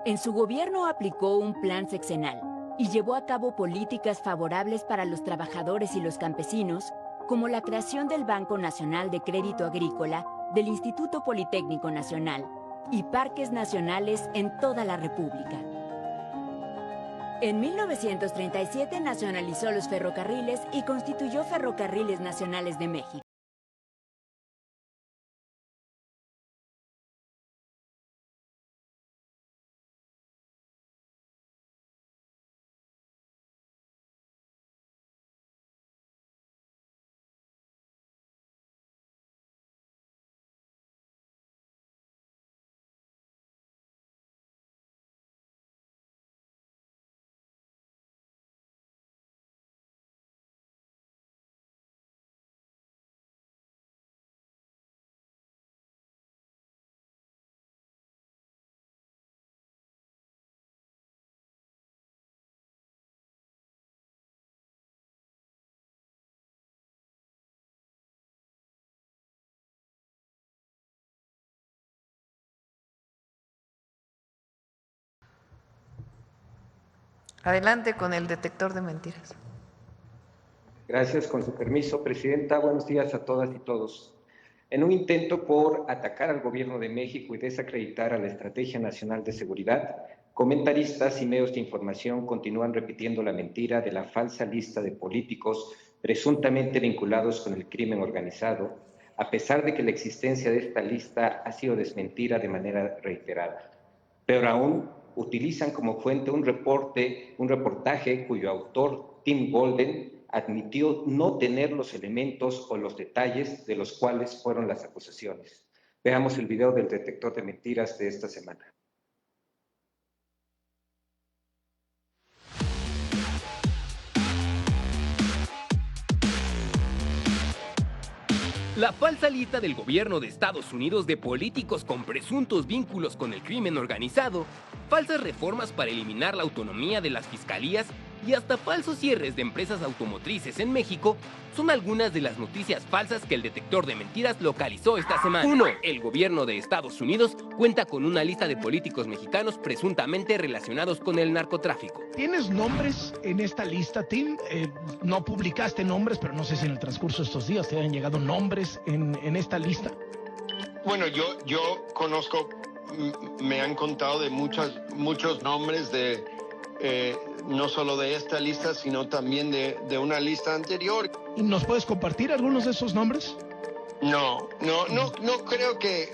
En su gobierno aplicó un plan sexenal y llevó a cabo políticas favorables para los trabajadores y los campesinos, como la creación del Banco Nacional de Crédito Agrícola, del Instituto Politécnico Nacional y parques nacionales en toda la República. En 1937 nacionalizó los ferrocarriles y constituyó Ferrocarriles Nacionales de México. Adelante con el detector de mentiras. Gracias, con su permiso, Presidenta. Buenos días a todas y todos. En un intento por atacar al Gobierno de México y desacreditar a la Estrategia Nacional de Seguridad, comentaristas y medios de información continúan repitiendo la mentira de la falsa lista de políticos presuntamente vinculados con el crimen organizado, a pesar de que la existencia de esta lista ha sido desmentida de manera reiterada. Peor aún, utilizan como fuente un reportaje cuyo autor, Tim Golden, admitió no tener los elementos o los detalles de los cuales fueron las acusaciones. Veamos el video del detector de mentiras de esta semana. La falsa lista del gobierno de Estados Unidos de políticos con presuntos vínculos con el crimen organizado, falsas reformas para eliminar la autonomía de las fiscalías y hasta falsos cierres de empresas automotrices en México son algunas de las noticias falsas que el detector de mentiras localizó esta semana. 1. El gobierno de Estados Unidos cuenta con una lista de políticos mexicanos presuntamente relacionados con el narcotráfico. ¿Tienes nombres en esta lista, Tim? No publicaste nombres, pero no sé si en el transcurso de estos días te han llegado nombres en esta lista. Bueno, yo conozco, me han contado de muchos nombres de... no solo de esta lista, sino también de una lista anterior. ¿Y nos puedes compartir algunos de esos nombres? No creo que...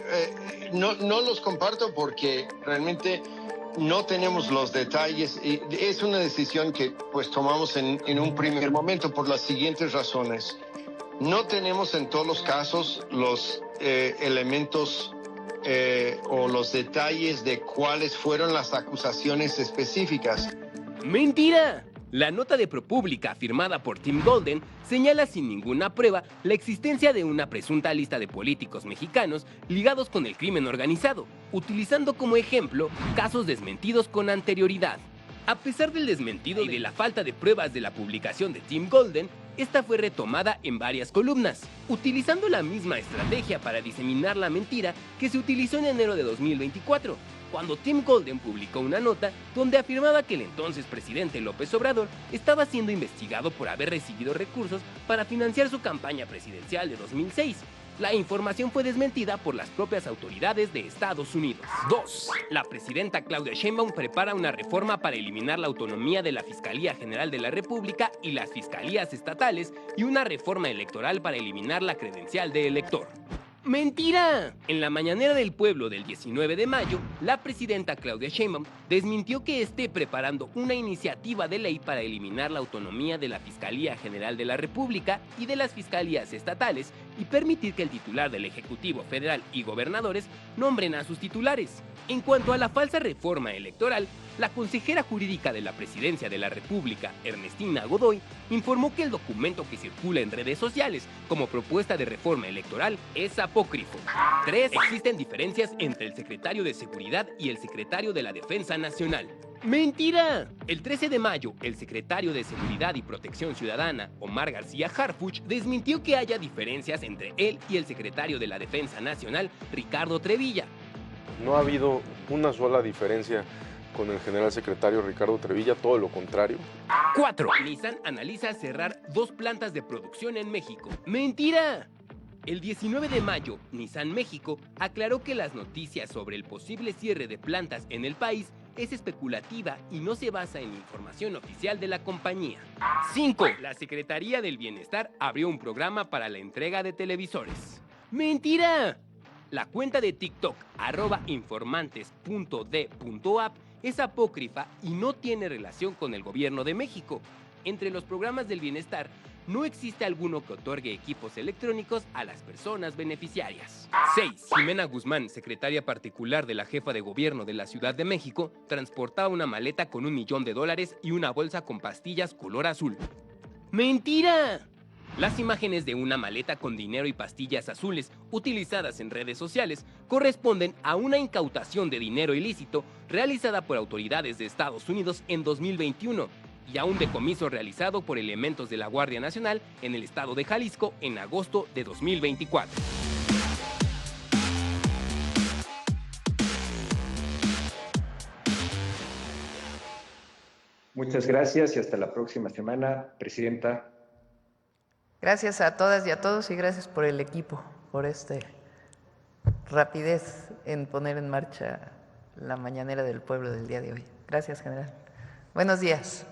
no los comparto porque realmente no tenemos los detalles y es una decisión que pues tomamos en un primer momento por las siguientes razones. No tenemos en todos los casos los elementos o los detalles de cuáles fueron las acusaciones específicas. ¡Mentira! La nota de ProPublica firmada por Tim Golden señala sin ninguna prueba la existencia de una presunta lista de políticos mexicanos ligados con el crimen organizado, utilizando como ejemplo casos desmentidos con anterioridad. A pesar del desmentido y de la falta de pruebas de la publicación de Tim Golden, esta fue retomada en varias columnas, utilizando la misma estrategia para diseminar la mentira que se utilizó en enero de 2024, cuando Tim Golden publicó una nota donde afirmaba que el entonces presidente López Obrador estaba siendo investigado por haber recibido recursos para financiar su campaña presidencial de 2006. La información fue desmentida por las propias autoridades de Estados Unidos. 2. La presidenta Claudia Sheinbaum prepara una reforma para eliminar la autonomía de la Fiscalía General de la República y las fiscalías estatales y una reforma electoral para eliminar la credencial de elector. ¡Mentira! En la mañanera del pueblo del 19 de mayo, la presidenta Claudia Sheinbaum desmintió que esté preparando una iniciativa de ley para eliminar la autonomía de la Fiscalía General de la República y de las fiscalías estatales y permitir que el titular del Ejecutivo Federal y gobernadores nombren a sus titulares. En cuanto a la falsa reforma electoral, la consejera jurídica de la Presidencia de la República, Ernestina Godoy, informó que el documento que circula en redes sociales como propuesta de reforma electoral es apócrifo. 3. Existen diferencias entre el secretario de Seguridad y el secretario de la Defensa Nacional. ¡Mentira! El 13 de mayo, el secretario de Seguridad y Protección Ciudadana, Omar García Harfuch, desmintió que haya diferencias entre él y el secretario de la Defensa Nacional, Ricardo Trevilla. No ha habido una sola diferencia con el general secretario Ricardo Trevilla, todo lo contrario. 4. Nissan analiza cerrar 2 plantas de producción en México. ¡Mentira! El 19 de mayo, Nissan México aclaró que las noticias sobre el posible cierre de plantas en el país es especulativa y no se basa en información oficial de la compañía. 5. La Secretaría del Bienestar abrió un programa para la entrega de televisores. ¡Mentira! La cuenta de TikTok, @informantes.d.app, es apócrifa y no tiene relación con el gobierno de México. Entre los programas del bienestar, no existe alguno que otorgue equipos electrónicos a las personas beneficiarias. 6. Jimena Guzmán, secretaria particular de la jefa de gobierno de la Ciudad de México, transportaba una maleta con $1 millón y una bolsa con pastillas color azul. ¡Mentira! Las imágenes de una maleta con dinero y pastillas azules utilizadas en redes sociales corresponden a una incautación de dinero ilícito realizada por autoridades de Estados Unidos en 2021 y a un decomiso realizado por elementos de la Guardia Nacional en el estado de Jalisco en agosto de 2024. Muchas gracias y hasta la próxima semana, Presidenta. Gracias a todas y a todos y gracias por el equipo, por esta rapidez en poner en marcha la mañanera del pueblo del día de hoy. Gracias, general. Buenos días.